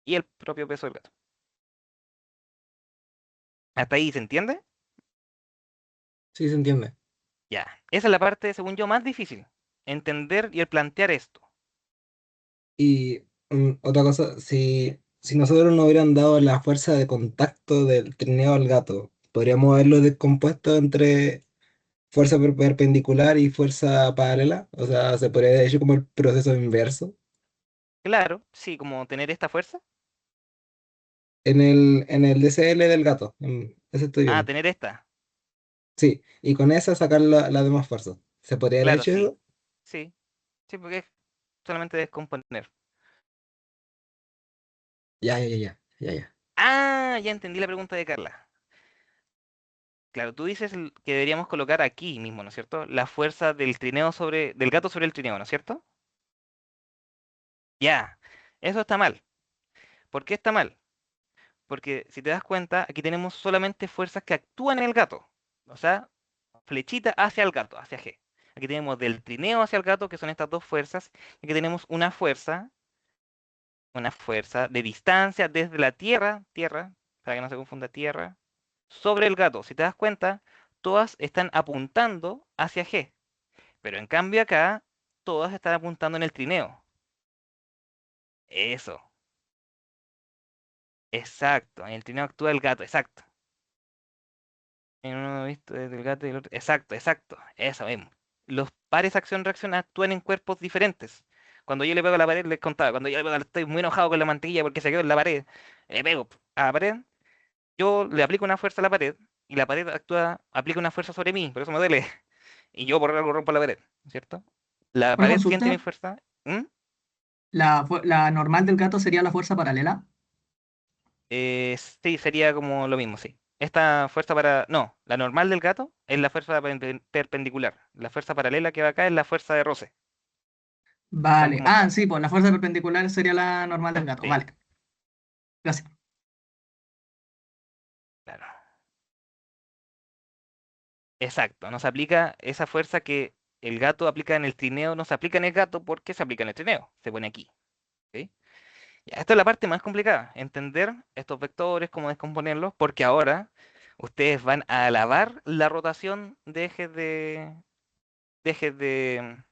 Y el propio peso del gato. ¿Hasta ahí se entiende? Sí, se entiende. Ya. Esa es la parte, según yo, más difícil. Entender y el plantear esto. Y otra cosa, si nosotros no hubieran dado la fuerza de contacto del trineo al gato, podríamos haberlo descompuesto entre fuerza perpendicular y fuerza paralela. O sea, se podría decir como el proceso inverso. Claro, sí, como tener esta fuerza. En el DCL del gato, ese estoy Ah, viendo. tener esta. Sí, y con esa sacar la demás fuerza. ¿Se podría haber Claro, hecho sí. eso? Sí, sí, porque es solamente descomponer. Ya, ya, ya, ya, ya, ya. Ah, ya entendí la pregunta de Carla. Claro, tú dices que deberíamos colocar aquí mismo, ¿no es cierto? La fuerza del trineo del gato sobre el trineo, ¿no es cierto? Ya, eso está mal. ¿Por qué está mal? Porque si te das cuenta, aquí tenemos solamente fuerzas que actúan en el gato. O sea, flechita hacia el gato, hacia G. Aquí tenemos del trineo hacia el gato, que son estas dos fuerzas. Y aquí tenemos una fuerza de distancia desde la tierra, para que no se confunda tierra, sobre el gato. Si te das cuenta, todas están apuntando hacia G. Pero en cambio acá, todas están apuntando en el trineo. Eso, exacto. En el trineo actúa el gato, exacto. En uno visto desde el gato y el otro. Exacto, exacto. Eso mismo. Los pares acción-reacción actúan en cuerpos diferentes. Cuando yo le pego a la pared, les contaba, cuando yo estoy muy enojado con la mantequilla porque se quedó en la pared, le pego a la pared, yo le aplico una fuerza a la pared y la pared aplica una fuerza sobre mí, por eso me duele. Y yo por algo rompo la pared, ¿cierto? La Una pared siente mi consulta, fuerza. ¿Mm? la normal del gato sería la fuerza paralela. Sí, sería como lo mismo, sí. Esta fuerza para... No, la normal del gato es la fuerza perpendicular. La fuerza paralela que va acá es la fuerza de roce. Son Vale. como... Ah, sí, pues la fuerza perpendicular sería la normal del gato. Sí, Vale, gracias. claro. Exacto, nos aplica esa fuerza que el gato aplica en el trineo, no se aplica en el gato porque se aplica en el trineo. Se pone aquí. ¿Sí? Ya, esta es la parte más complicada, entender estos vectores, cómo descomponerlos, porque ahora Ustedes van a alabar la rotación de ejes de ejes de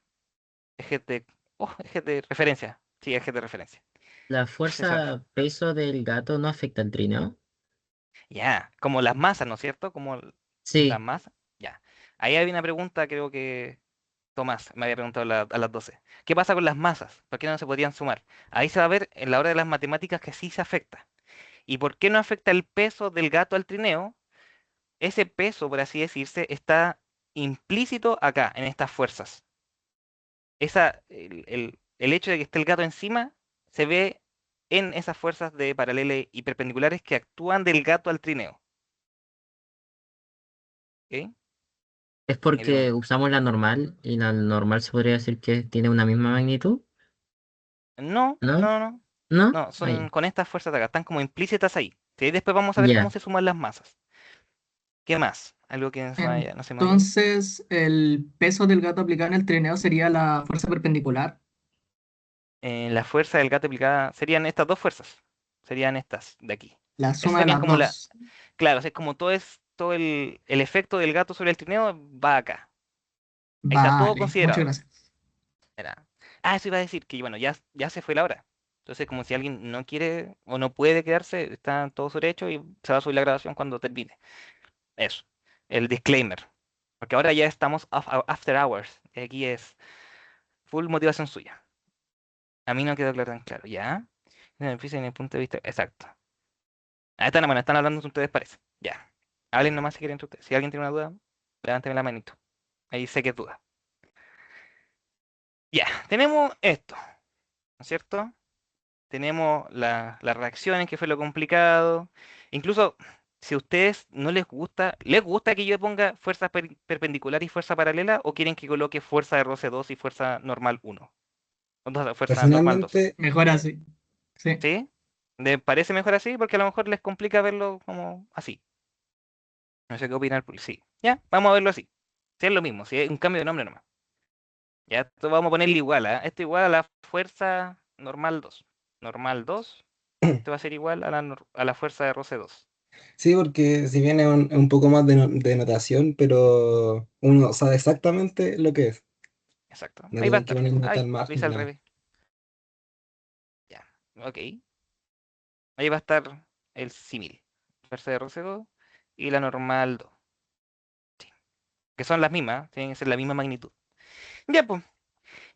ejes de ejes de referencia. Sí, ejes de referencia. ¿La Se suena. fuerza peso del gato no afecta al trineo? Ya, como las masas, ¿no es cierto? Como las Sí, masas. Ya. Ahí hay una pregunta, creo que Tomás me había preguntado a las 12. ¿Qué pasa con las masas? ¿Por qué no se podían sumar? Ahí se va a ver en la hora de las matemáticas que sí se afecta. ¿Y por qué no afecta el peso del gato al trineo? Ese peso, por así decirse, está implícito acá, en estas fuerzas. El hecho de que esté el gato encima se ve en esas fuerzas de paralelas y perpendiculares que actúan del gato al trineo. ¿Ok? es Mi pregunta. porque usamos la normal y la normal se podría decir que tiene una misma magnitud, No, ¿no? no, no. ¿No? No, son Ahí. con estas fuerzas de acá, están como implícitas ahí. ¿Sí? Después vamos a ver cómo Ya. se suman las masas. ¿Qué más? Algo que no se me vaya. Entonces, el peso del gato aplicado en el trineo sería la fuerza perpendicular. La fuerza del gato aplicada serían estas dos fuerzas. Serían estas de aquí. La Esas suma de serían las como la. dos. Claro, o sea, es como todo el efecto del gato sobre el trineo va acá. Ahí está todo Vale, muchas considerado. gracias. Era. Eso iba a decir que, bueno, ya se fue la hora. Entonces, como si alguien no quiere o no puede quedarse, está todo su derecho y se va a subir la grabación cuando termine. Eso. El disclaimer. Porque ahora ya estamos after hours. Y aquí es full motivación suya. A mí no quedó claro tan claro. ¿Ya? En el físico, en el punto de vista. Exacto. Bueno, están hablando entre ustedes, parece. Ya. Hablen nomás si quieren entre ustedes. Si alguien tiene una duda, levánteme la manito. Ahí sé que es duda. Ya. Tenemos esto. ¿No es cierto? Tenemos las reacciones, que fue lo complicado. Incluso, si a ustedes no les gusta que yo ponga fuerza perpendicular y fuerza paralela, o quieren que coloque fuerza de roce 2 y fuerza normal 1? O sea, fuerza normal 2. Personalmente, Mejor así. Sí. ¿Sí? ¿Les parece mejor así? Porque a lo mejor les complica verlo como así. No sé qué opina el público. Sí. Ya, vamos a verlo así. Si es lo mismo, si es un cambio de nombre nomás. Ya, esto vamos a ponerle igual, ¿ah? Esto igual a la fuerza normal 2. Normal 2. Esto va a ser igual a a la fuerza de roce 2. sí, porque si bien es un poco más de notación, pero uno sabe exactamente lo que es. Exacto. No Ahí va a tienen que estar. poner nota Ahí, al más lo ni hice al nada. revés. Ya. Ok. Ahí va a estar el símil. Fuerza de roce 2 y la normal 2. Sí. Que son las mismas, tienen que ser la misma magnitud. Ya, pues.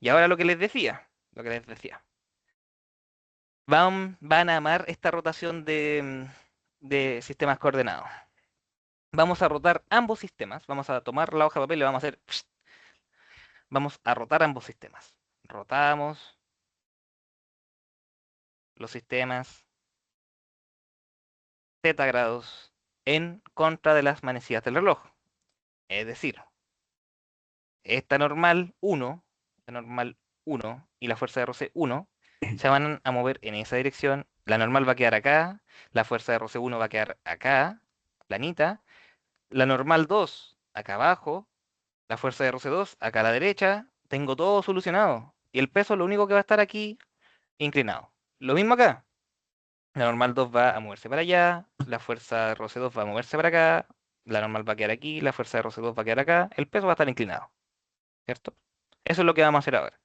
Y ahora lo que les decía. Lo que les decía. Van a amar esta rotación de sistemas coordenados. Vamos a rotar ambos sistemas. Vamos a tomar la hoja de papel y vamos a hacer. Vamos a rotar ambos sistemas. Rotamos los sistemas θ grados en contra de las manecillas del reloj. Es decir, esta normal 1 y la fuerza de roce 1 se van a mover en esa dirección. La normal va a quedar acá, la fuerza de roce 1 va a quedar acá, planita. La normal 2 acá abajo, la fuerza de roce 2 acá a la derecha. Tengo todo solucionado. Y el peso lo único que va a estar aquí inclinado. Lo mismo acá. La normal 2 va a moverse para allá, la fuerza de roce 2 va a moverse para acá, la normal va a quedar aquí, la fuerza de roce 2 va a quedar acá, el peso va a estar inclinado, ¿cierto? Eso es lo que vamos a hacer ahora.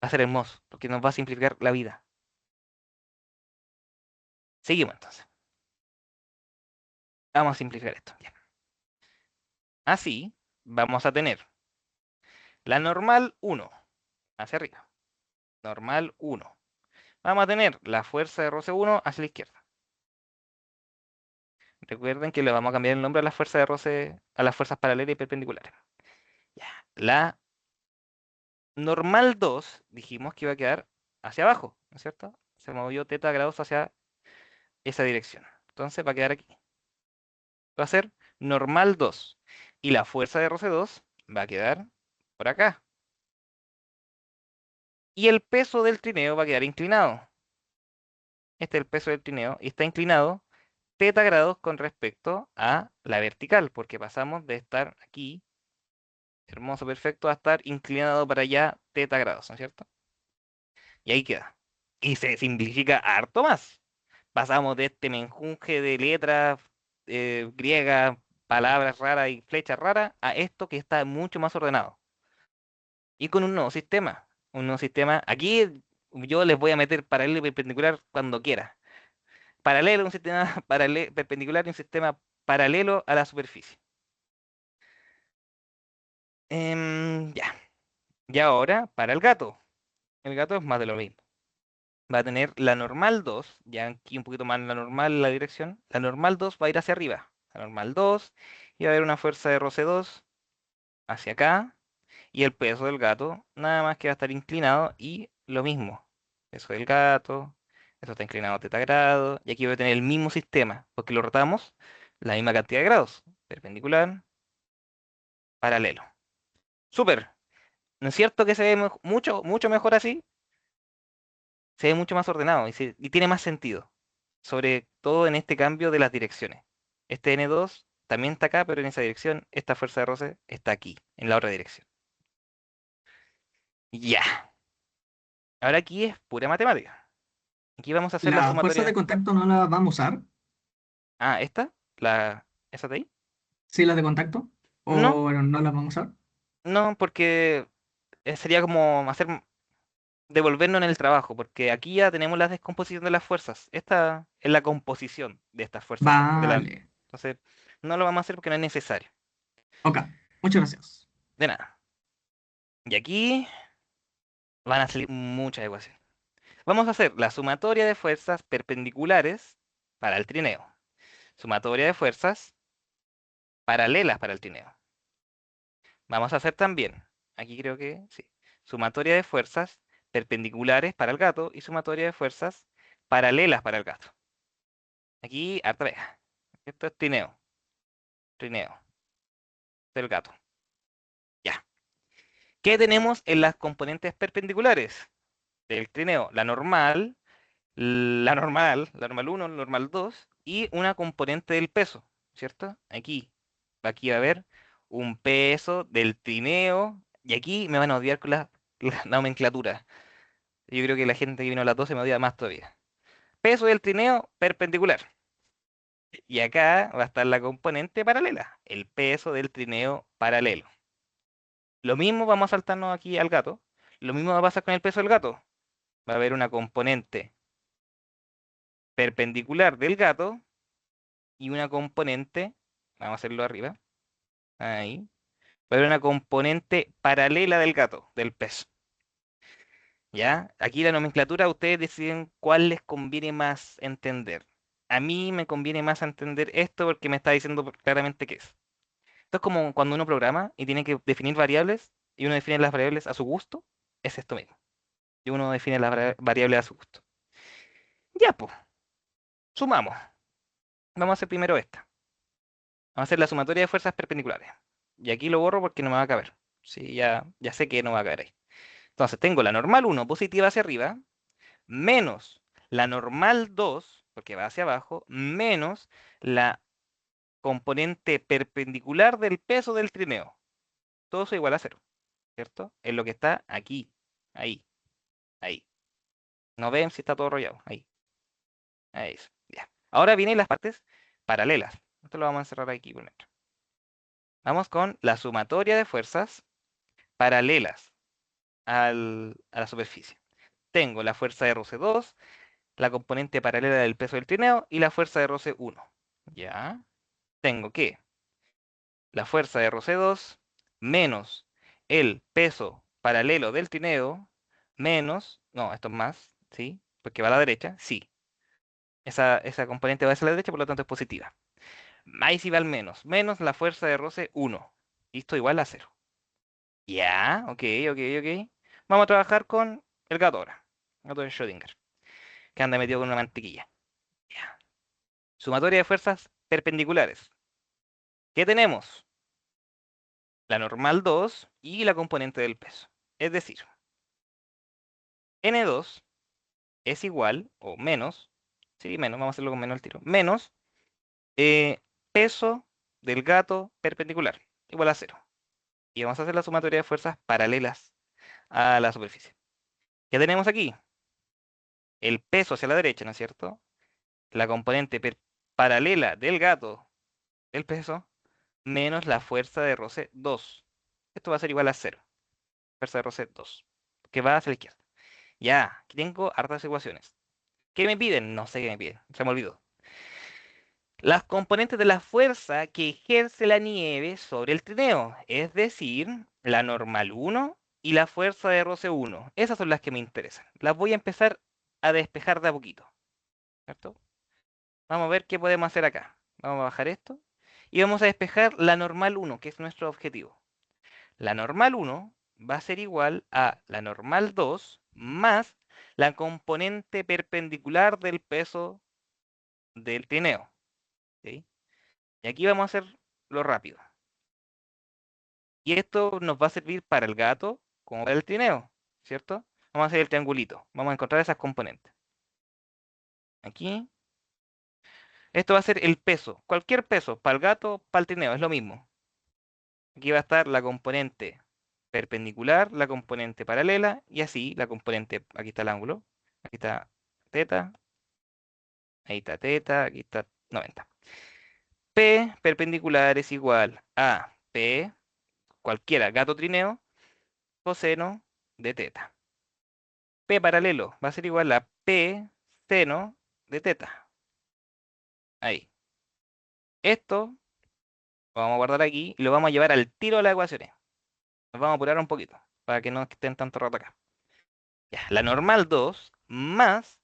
Va a ser hermoso, porque nos va a simplificar la vida. Seguimos entonces. Vamos a simplificar esto. Ya. Así, vamos a tener la normal 1 hacia arriba. Normal 1. Vamos a tener la fuerza de roce 1 hacia la izquierda. Recuerden que le vamos a cambiar el nombre a la fuerza de roce, a las fuerzas paralelas y perpendiculares. Ya. La normal 2 dijimos que iba a quedar hacia abajo, ¿no es cierto? Se movió θ grados hacia esa dirección. Entonces va a quedar aquí. Va a ser normal 2. Y la fuerza de roce 2 va a quedar por acá. Y el peso del trineo va a quedar inclinado. Este es el peso del trineo y está inclinado θ grados con respecto a la vertical, porque pasamos de estar aquí, hermoso, perfecto, a estar inclinado para allá θ grados, ¿no es cierto? Y ahí queda. Y se simplifica harto más. Pasamos de este menjunje de letras griegas, palabras raras y flechas raras, a esto que está mucho más ordenado. Y con un nuevo sistema. Un nuevo sistema. Aquí yo les voy a meter paralelo y perpendicular cuando quiera. Paralelo, un sistema perpendicular y un sistema paralelo a la superficie. Ya. Y ahora, para el gato. El gato es más de lo mismo. Va a tener la normal 2, ya aquí un poquito más la normal la dirección. La normal 2 va a ir hacia arriba. La normal 2, y va a haber una fuerza de roce 2 hacia acá. Y el peso del gato, nada más que va a estar inclinado y lo mismo. Peso del gato, eso está inclinado a teta grados. Y aquí voy a tener el mismo sistema, porque lo rotamos la misma cantidad de grados. Perpendicular, paralelo. Súper. ¿No es cierto que se ve mucho, mucho mejor así? Se ve mucho más ordenado y tiene más sentido. Sobre todo en este cambio de las direcciones. Este N2 también está acá, pero en esa dirección. Esta fuerza de roce está aquí, en la otra dirección. Ya. Ahora aquí es pura matemática. Aquí vamos a hacer la ¿La fuerza de sumatoria. contacto no la vamos a usar? Ah, ¿esta? ¿Esa de ahí? ¿Sí, la de contacto? No, ¿O no la vamos a usar? no, porque sería como devolvernos en el trabajo, porque aquí ya tenemos la descomposición de las fuerzas. Esta es la composición de estas fuerzas. Vale. Entonces, no lo vamos a hacer porque no es necesario. Ok, muchas gracias. De nada. Y aquí van a salir muchas ecuaciones. Vamos a hacer la sumatoria de fuerzas perpendiculares para el trineo. Sumatoria de fuerzas paralelas para el trineo. Vamos a hacer también, aquí creo que sí, sumatoria de fuerzas perpendiculares para el gato y sumatoria de fuerzas paralelas para el gato. Aquí, harta vega. Esto es trineo. Trineo del gato. Ya. ¿Qué tenemos en las componentes perpendiculares del trineo? La normal 1, la normal 2 y una componente del peso, ¿cierto? Aquí va a haber un peso del trineo y aquí me van a odiar con la nomenclatura. Yo creo que la gente que vino a las 12 me odia más todavía. Peso del trineo perpendicular. Y acá va a estar la componente paralela, el peso del trineo paralelo. Lo mismo vamos a saltarnos aquí al gato. Lo mismo va a pasar con el peso del gato. Va a haber una componente perpendicular del gato y una componente, vamos a hacerlo arriba, ahí. Va a haber una componente paralela del gato, del peso. ¿Ya? Aquí la nomenclatura, ustedes deciden cuál les conviene más entender. A mí me conviene más entender esto porque me está diciendo claramente qué es. Esto es como cuando uno programa y tiene que definir variables y uno define las variables a su gusto. Es esto mismo. Y uno define las variables a su gusto. Ya, pues, sumamos. Vamos a hacer primero esta. Vamos a hacer la sumatoria de fuerzas perpendiculares. Y aquí lo borro porque no me va a caber. Sí, ya sé que no va a caber ahí. Entonces tengo la normal 1 positiva hacia arriba, menos la normal 2, porque va hacia abajo, menos la componente perpendicular del peso del trineo. Todo eso igual a cero, ¿cierto? Es lo que está aquí, ahí, ahí. ¿No ven si está todo rollado? Ahí, ahí. Ya. Ahora vienen las partes paralelas. Esto lo vamos a encerrar aquí por dentro. Vamos con la sumatoria de fuerzas paralelas a la superficie. Tengo la fuerza de roce 2, la componente paralela del peso del trineo y la fuerza de roce 1. Ya. Tengo que la fuerza de roce 2 menos el peso paralelo del trineo menos, no, esto es más, ¿sí? Porque va a la derecha, sí. Esa componente va hacia la derecha, por lo tanto es positiva. Ahí sí va al menos la fuerza de roce 1. Y esto igual a 0. Ya, ok, ok, ok. Vamos a trabajar con el gato ahora. El gato de Schrödinger, que anda metido con una mantequilla. Ya. Sumatoria de fuerzas perpendiculares. ¿Qué tenemos? La normal 2 y la componente del peso. Es decir, N2 es igual, o menos, sí, menos, vamos a hacerlo con menos al tiro, menos eh, peso del gato perpendicular, igual a 0. Y vamos a hacer la sumatoria de fuerzas paralelas a la superficie. ¿Qué tenemos aquí? El peso hacia la derecha, ¿no es cierto? La componente paralela del gato del peso menos la fuerza de roce 2. Esto va a ser igual a 0. Fuerza de roce 2. Que va hacia la izquierda. Ya, aquí tengo hartas ecuaciones. ¿Qué me piden? No sé qué me piden. Se me olvidó. Las componentes de la fuerza que ejerce la nieve sobre el trineo, es decir, la normal 1 y la fuerza de roce 1. Esas son las que me interesan. Las voy a empezar a despejar de a poquito, ¿cierto? Vamos a ver qué podemos hacer acá. Vamos a bajar esto y vamos a despejar la normal 1, que es nuestro objetivo. La normal 1 va a ser igual a la normal 2 más la componente perpendicular del peso del trineo. ¿Sí? Y aquí vamos a hacerlo rápido. Y esto nos va a servir para el gato como para el trineo, ¿cierto? Vamos a hacer el triangulito. Vamos a encontrar esas componentes. Aquí. Esto va a ser el peso. Cualquier peso, para el gato, para el trineo, es lo mismo. Aquí va a estar la componente perpendicular, la componente paralela y así la componente. Aquí está el ángulo. Aquí está teta. Ahí está teta. Aquí está 90. P perpendicular es igual a P, cualquiera, gato trineo, coseno de teta. P paralelo va a ser igual a P seno de teta. Ahí. Esto lo vamos a guardar aquí y lo vamos a llevar al tiro de las ecuaciones. Nos vamos a apurar un poquito para que no estén tanto rato acá. Ya, la normal 2 más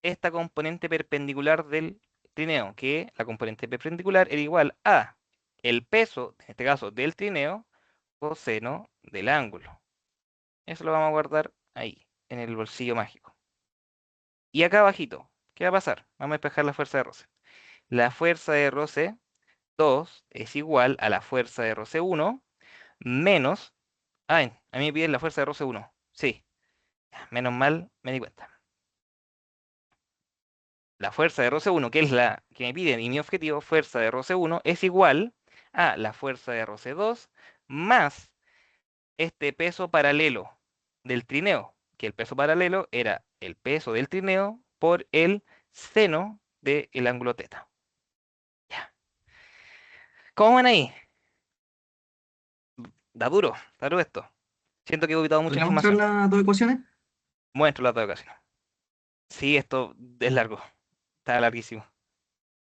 esta componente perpendicular del trineo, que la componente perpendicular era igual a el peso, en este caso del trineo, coseno del ángulo. Eso lo vamos a guardar ahí, en el bolsillo mágico. Y acá abajito, ¿qué va a pasar? Vamos a despejar la fuerza de roce. La fuerza de roce 2 es igual a la fuerza de roce 1 menos... Ay, a mí me piden la fuerza de roce 1. Sí, menos mal me di cuenta. La fuerza de roce 1, que es la que me piden, y mi objetivo, fuerza de roce 1, es igual a la fuerza de roce 2 más este peso paralelo del trineo, que el peso paralelo era el peso del trineo por el seno del ángulo teta. Ya. ¿Cómo van ahí? Da duro esto. Siento que he evitado mucha ¿Podría mostrar información. las dos ecuaciones? Muestro las dos ocasiones. Sí, esto es largo. Está larguísimo.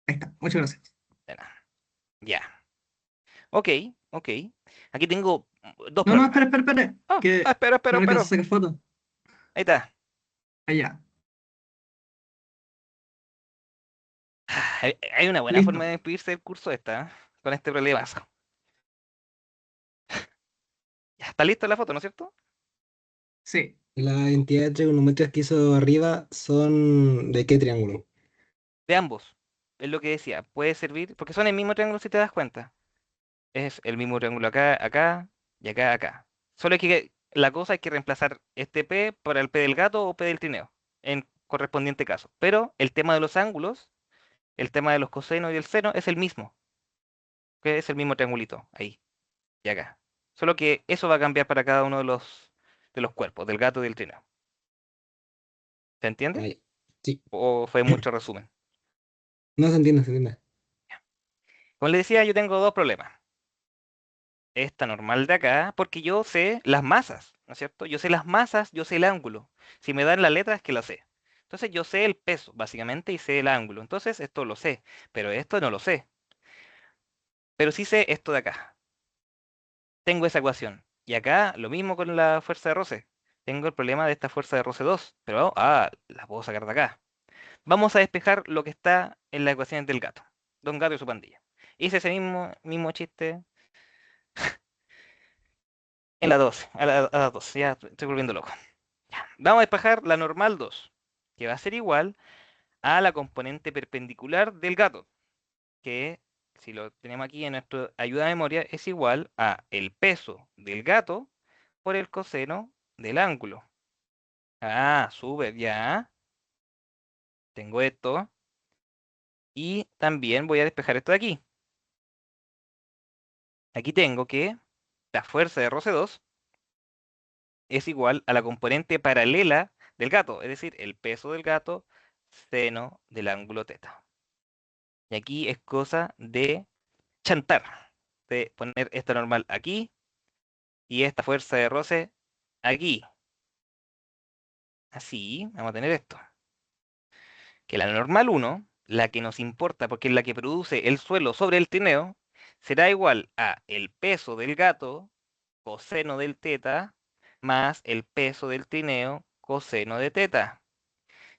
Ahí está, muchas gracias. De nada. Ya. Ok, ok. Aquí tengo dos No, no, problemas. espera, que no le alcanzo a Espero. sacar foto. Ahí está. Allá, Hay una buena forma listo. de despedirse del curso esta, ¿eh? Con este problema. Ya está lista la foto, ¿no es cierto? Sí, Las entidades trigonométricas que hizo arriba son ¿de qué triángulo? De ambos. Es lo que decía. Puede servir, porque son el mismo triángulo si te das cuenta. Es el mismo triángulo acá, acá y acá, acá. Solo es que la cosa es que reemplazar este P por el P del gato o P del trineo en correspondiente caso. Pero el tema de los ángulos, el tema de los cosenos y el seno es el mismo, que es el mismo triangulito ahí y acá. Solo que eso va a cambiar para cada uno de los cuerpos, del gato y del trineo. ¿Se entiende? Ahí. Sí, ¿O fue mucho resumen? no se entiende, se entiende. Como les decía, yo tengo dos problemas. Esta normal de acá, porque yo sé las masas, ¿no es cierto? Yo sé las masas, yo sé el ángulo. Si me dan la letra es que lo sé. Entonces yo sé el peso, básicamente, y sé el ángulo. Entonces esto lo sé, pero esto no lo sé. Pero sí sé esto de acá. Tengo esa ecuación. Y acá lo mismo con la fuerza de roce. Tengo el problema de esta fuerza de roce 2, pero la puedo sacar de acá. Vamos a despejar lo que está en las ecuaciones del gato. Don Gato y su pandilla. Hice ese mismo chiste en la 2, a la 2. Ya estoy volviendo loco. Ya. Vamos a despejar la normal 2, que va a ser igual a la componente perpendicular del gato, que si lo tenemos aquí en nuestra ayuda de memoria es igual a el peso del gato por el coseno del ángulo. Ah, súper, ya. Tengo esto. Y también voy a despejar esto de aquí. Aquí tengo que la fuerza de roce 2 es igual a la componente paralela del gato, es decir, el peso del gato seno del ángulo teta. Y aquí es cosa de chantar de poner esta normal aquí y esta fuerza de roce aquí. Así, vamos a tener esto. Que la normal 1, la que nos importa porque es la que produce el suelo sobre el trineo, será igual a el peso del gato, coseno del teta, más el peso del trineo, coseno de teta.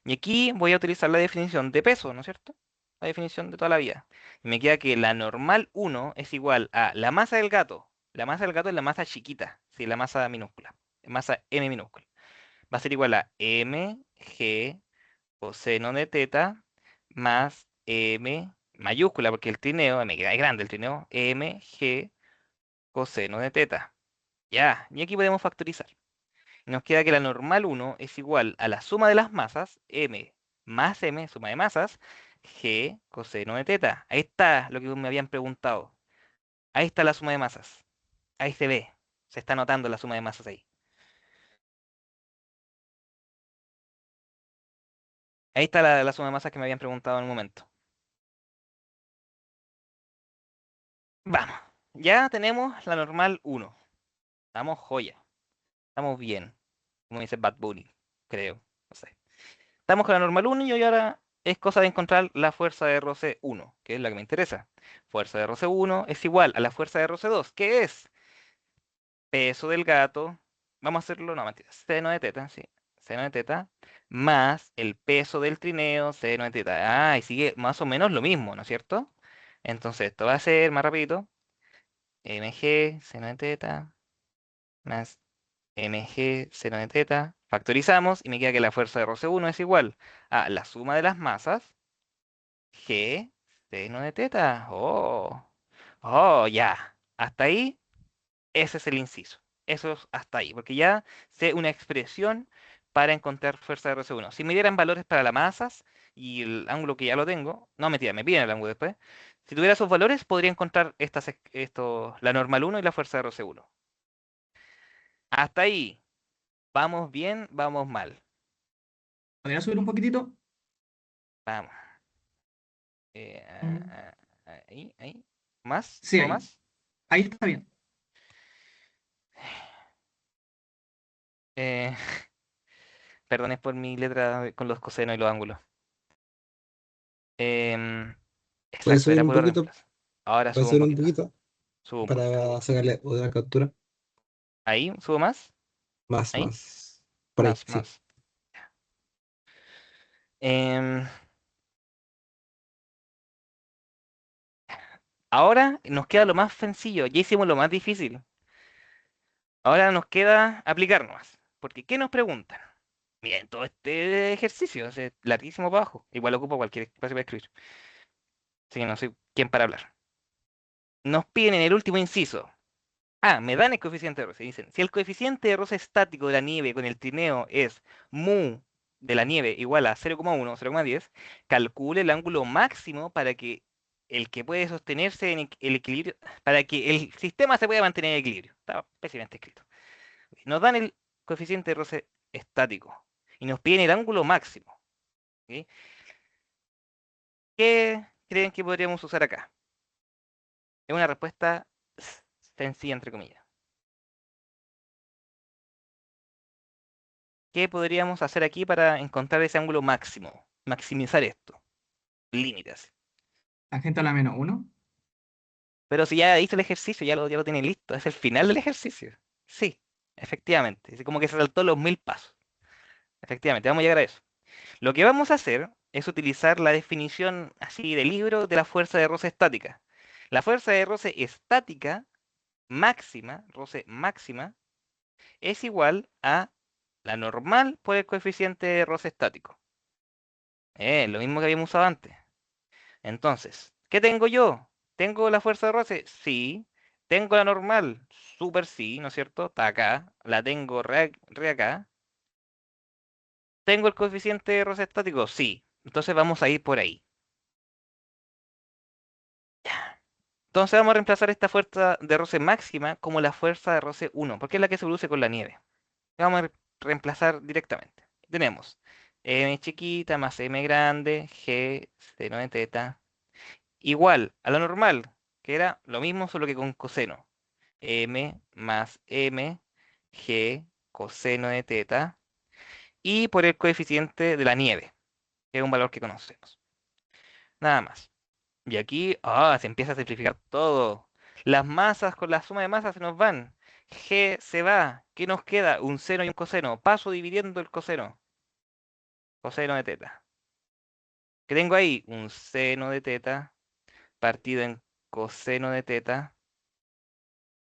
Y aquí voy a utilizar la definición de peso, ¿no es cierto? La definición de toda la vida. Y me queda que la normal 1 es igual a la masa del gato. La masa del gato es la masa chiquita, sí, la masa minúscula, masa m minúscula. Va a ser igual a mg coseno de teta más m mayúscula, porque el trineo, m es grande el trineo, mg coseno de teta. Ya, y aquí podemos factorizar. Nos queda que la normal 1 es igual a la suma de las masas, m más m, suma de masas, g coseno de teta. Ahí está lo que me habían preguntado. Ahí está la suma de masas. Ahí se ve. Se está notando la suma de masas ahí. Ahí está la suma de masas que me habían preguntado en un momento. Vamos. Ya tenemos la normal 1. Estamos joya. Estamos bien. Como dice Bad Bunny, creo. No sé. Estamos con la normal 1 y ahora es cosa de encontrar la fuerza de roce 1, que es la que me interesa. Fuerza de roce 1 es igual a la fuerza de roce 2, que es peso del gato. Vamos a hacerlo, no, mentira. Seno de teta, sí. Seno de teta más el peso del trineo, seno de teta. Ah, y sigue más o menos lo mismo, ¿no es cierto? Entonces esto va a ser más rapidito. mg, seno de teta, más mg, seno de teta. Factorizamos y me queda que la fuerza de roce 1 es igual a la suma de las masas G, seno de teta. Oh, oh, ya. Hasta ahí, ese es el inciso. Eso es hasta ahí, porque ya sé una expresión para encontrar fuerza de RC1. Si me dieran valores para las masas y el ángulo que ya lo tengo, no mentira, me piden el ángulo después. Si tuviera esos valores, podría encontrar la normal 1 y la fuerza de RC1. Hasta ahí, vamos bien, vamos mal. ¿Podría subir un poquitito? Vamos. Mm, Ahí, ahí. ¿Más? Sí, ¿Subo ahí. más? Ahí está bien. Eh, Perdones por mi letra con los cosenos y los ángulos. Em, Puedes exacto, subir era un puro poquito, reemplazo. Ahora puedes subo un subir un poquito. poquito Subo un poquito. para sacarle otra captura. Ahí, subo más. Más, Ahí, más. Por ahí, más, sí. más. Em, Ahora nos queda lo más sencillo. Ya hicimos lo más difícil. Ahora nos queda aplicarnos. Porque, ¿qué nos preguntan? Miren, todo este ejercicio es larguísimo para abajo. Igual ocupo cualquier espacio para escribir. Así que no soy quien para hablar. Nos piden en el último inciso. Ah, me dan el coeficiente de roce. Dicen, si el coeficiente de roce estático de la nieve con el trineo es mu de la nieve igual a 0,1 o 0,10, calcule el ángulo máximo para que el que puede sostenerse en el equilibrio, para que el sistema se pueda mantener en equilibrio. Está pésimamente escrito. Nos dan el coeficiente de roce estático y nos piden el ángulo máximo. ¿Ok? ¿Qué creen que podríamos usar acá? Es una respuesta sencilla, entre comillas. ¿Qué podríamos hacer aquí para encontrar ese ángulo máximo? Maximizar esto. Límites. Tangente a la -1. Pero si ya hice el ejercicio, ya lo tiene listo. Es el final del ejercicio. Sí, efectivamente. Es como que se saltó los 1000 pasos. Efectivamente, vamos a llegar a eso. Lo que vamos a hacer es utilizar la definición así de libro de la fuerza de roce estática. La fuerza de roce estática máxima, roce máxima, es igual a la normal por el coeficiente de roce estático. Lo mismo que habíamos usado antes. Entonces, ¿qué tengo yo? ¿Tengo la fuerza de roce? Sí. ¿Tengo la normal? Súper sí, ¿no es cierto? Está acá. La tengo re acá. ¿Tengo el coeficiente de roce estático? Sí. Entonces vamos a ir por ahí. Entonces vamos a reemplazar esta fuerza de roce máxima como la fuerza de roce 1, porque es la que se produce con la nieve. Vamos a reemplazar directamente. Tenemos m chiquita más m grande, g seno de teta, igual a la normal, que era lo mismo solo que con coseno. M más M, G, coseno de teta, y por el coeficiente de la nieve, que es un valor que conocemos. Nada más. Y aquí, se empieza a simplificar todo. Las masas con la suma de masas se nos van. G se va. ¿Qué nos queda? Un seno y un coseno. Paso dividiendo el coseno. Coseno de teta. ¿Qué tengo ahí? Un seno de teta partido en coseno de teta.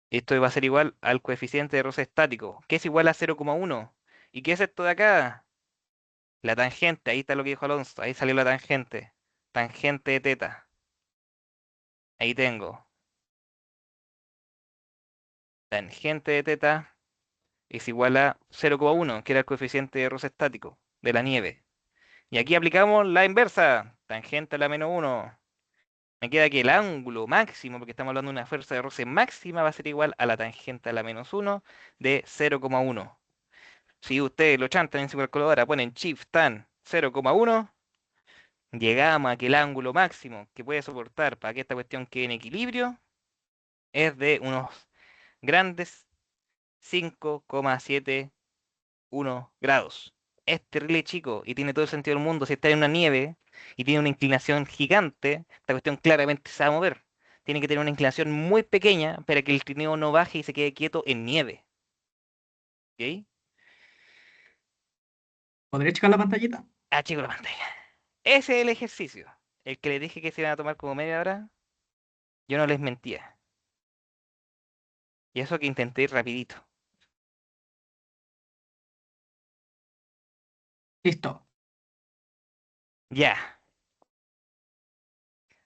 Esto va a ser igual al coeficiente de roce estático, que es igual a 0,1. ¿Y qué es esto de acá? La tangente. Ahí está lo que dijo Alonso. Ahí salió la tangente. Tangente de teta. Ahí tengo. Tangente de teta es igual a 0,1, que era el coeficiente de roce estático de la nieve. Y aquí aplicamos la inversa, tangente a la menos 1. Me queda que el ángulo máximo, porque estamos hablando de una fuerza de roce máxima, va a ser igual a la tangente a la menos 1 de 0,1. Si ustedes lo chantan en su calculadora, ponen shift tan 0,1, llegamos a que el ángulo máximo que puede soportar para que esta cuestión quede en equilibrio es de unos grandes 5,71 grados. Es terrible chico y tiene todo el sentido del mundo. Si está en una nieve y tiene una inclinación gigante, esta cuestión claramente se va a mover. Tiene que tener una inclinación muy pequeña para que el trineo no baje y se quede quieto en nieve. ¿Ok? ¿Podría checar la pantallita? Chico la pantalla. Ese es el ejercicio. El que les dije que se iban a tomar como media hora, yo no les mentía. Y eso que intenté ir rapidito. Listo. Ya.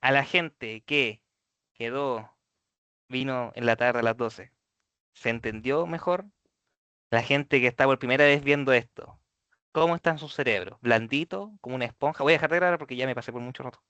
A la gente que quedó, vino en la tarde a las 12, ¿se entendió mejor? La gente que está por primera vez viendo esto, ¿cómo está en su cerebro? ¿Blandito, como una esponja? Voy a dejar de grabar porque ya me pasé por mucho rato.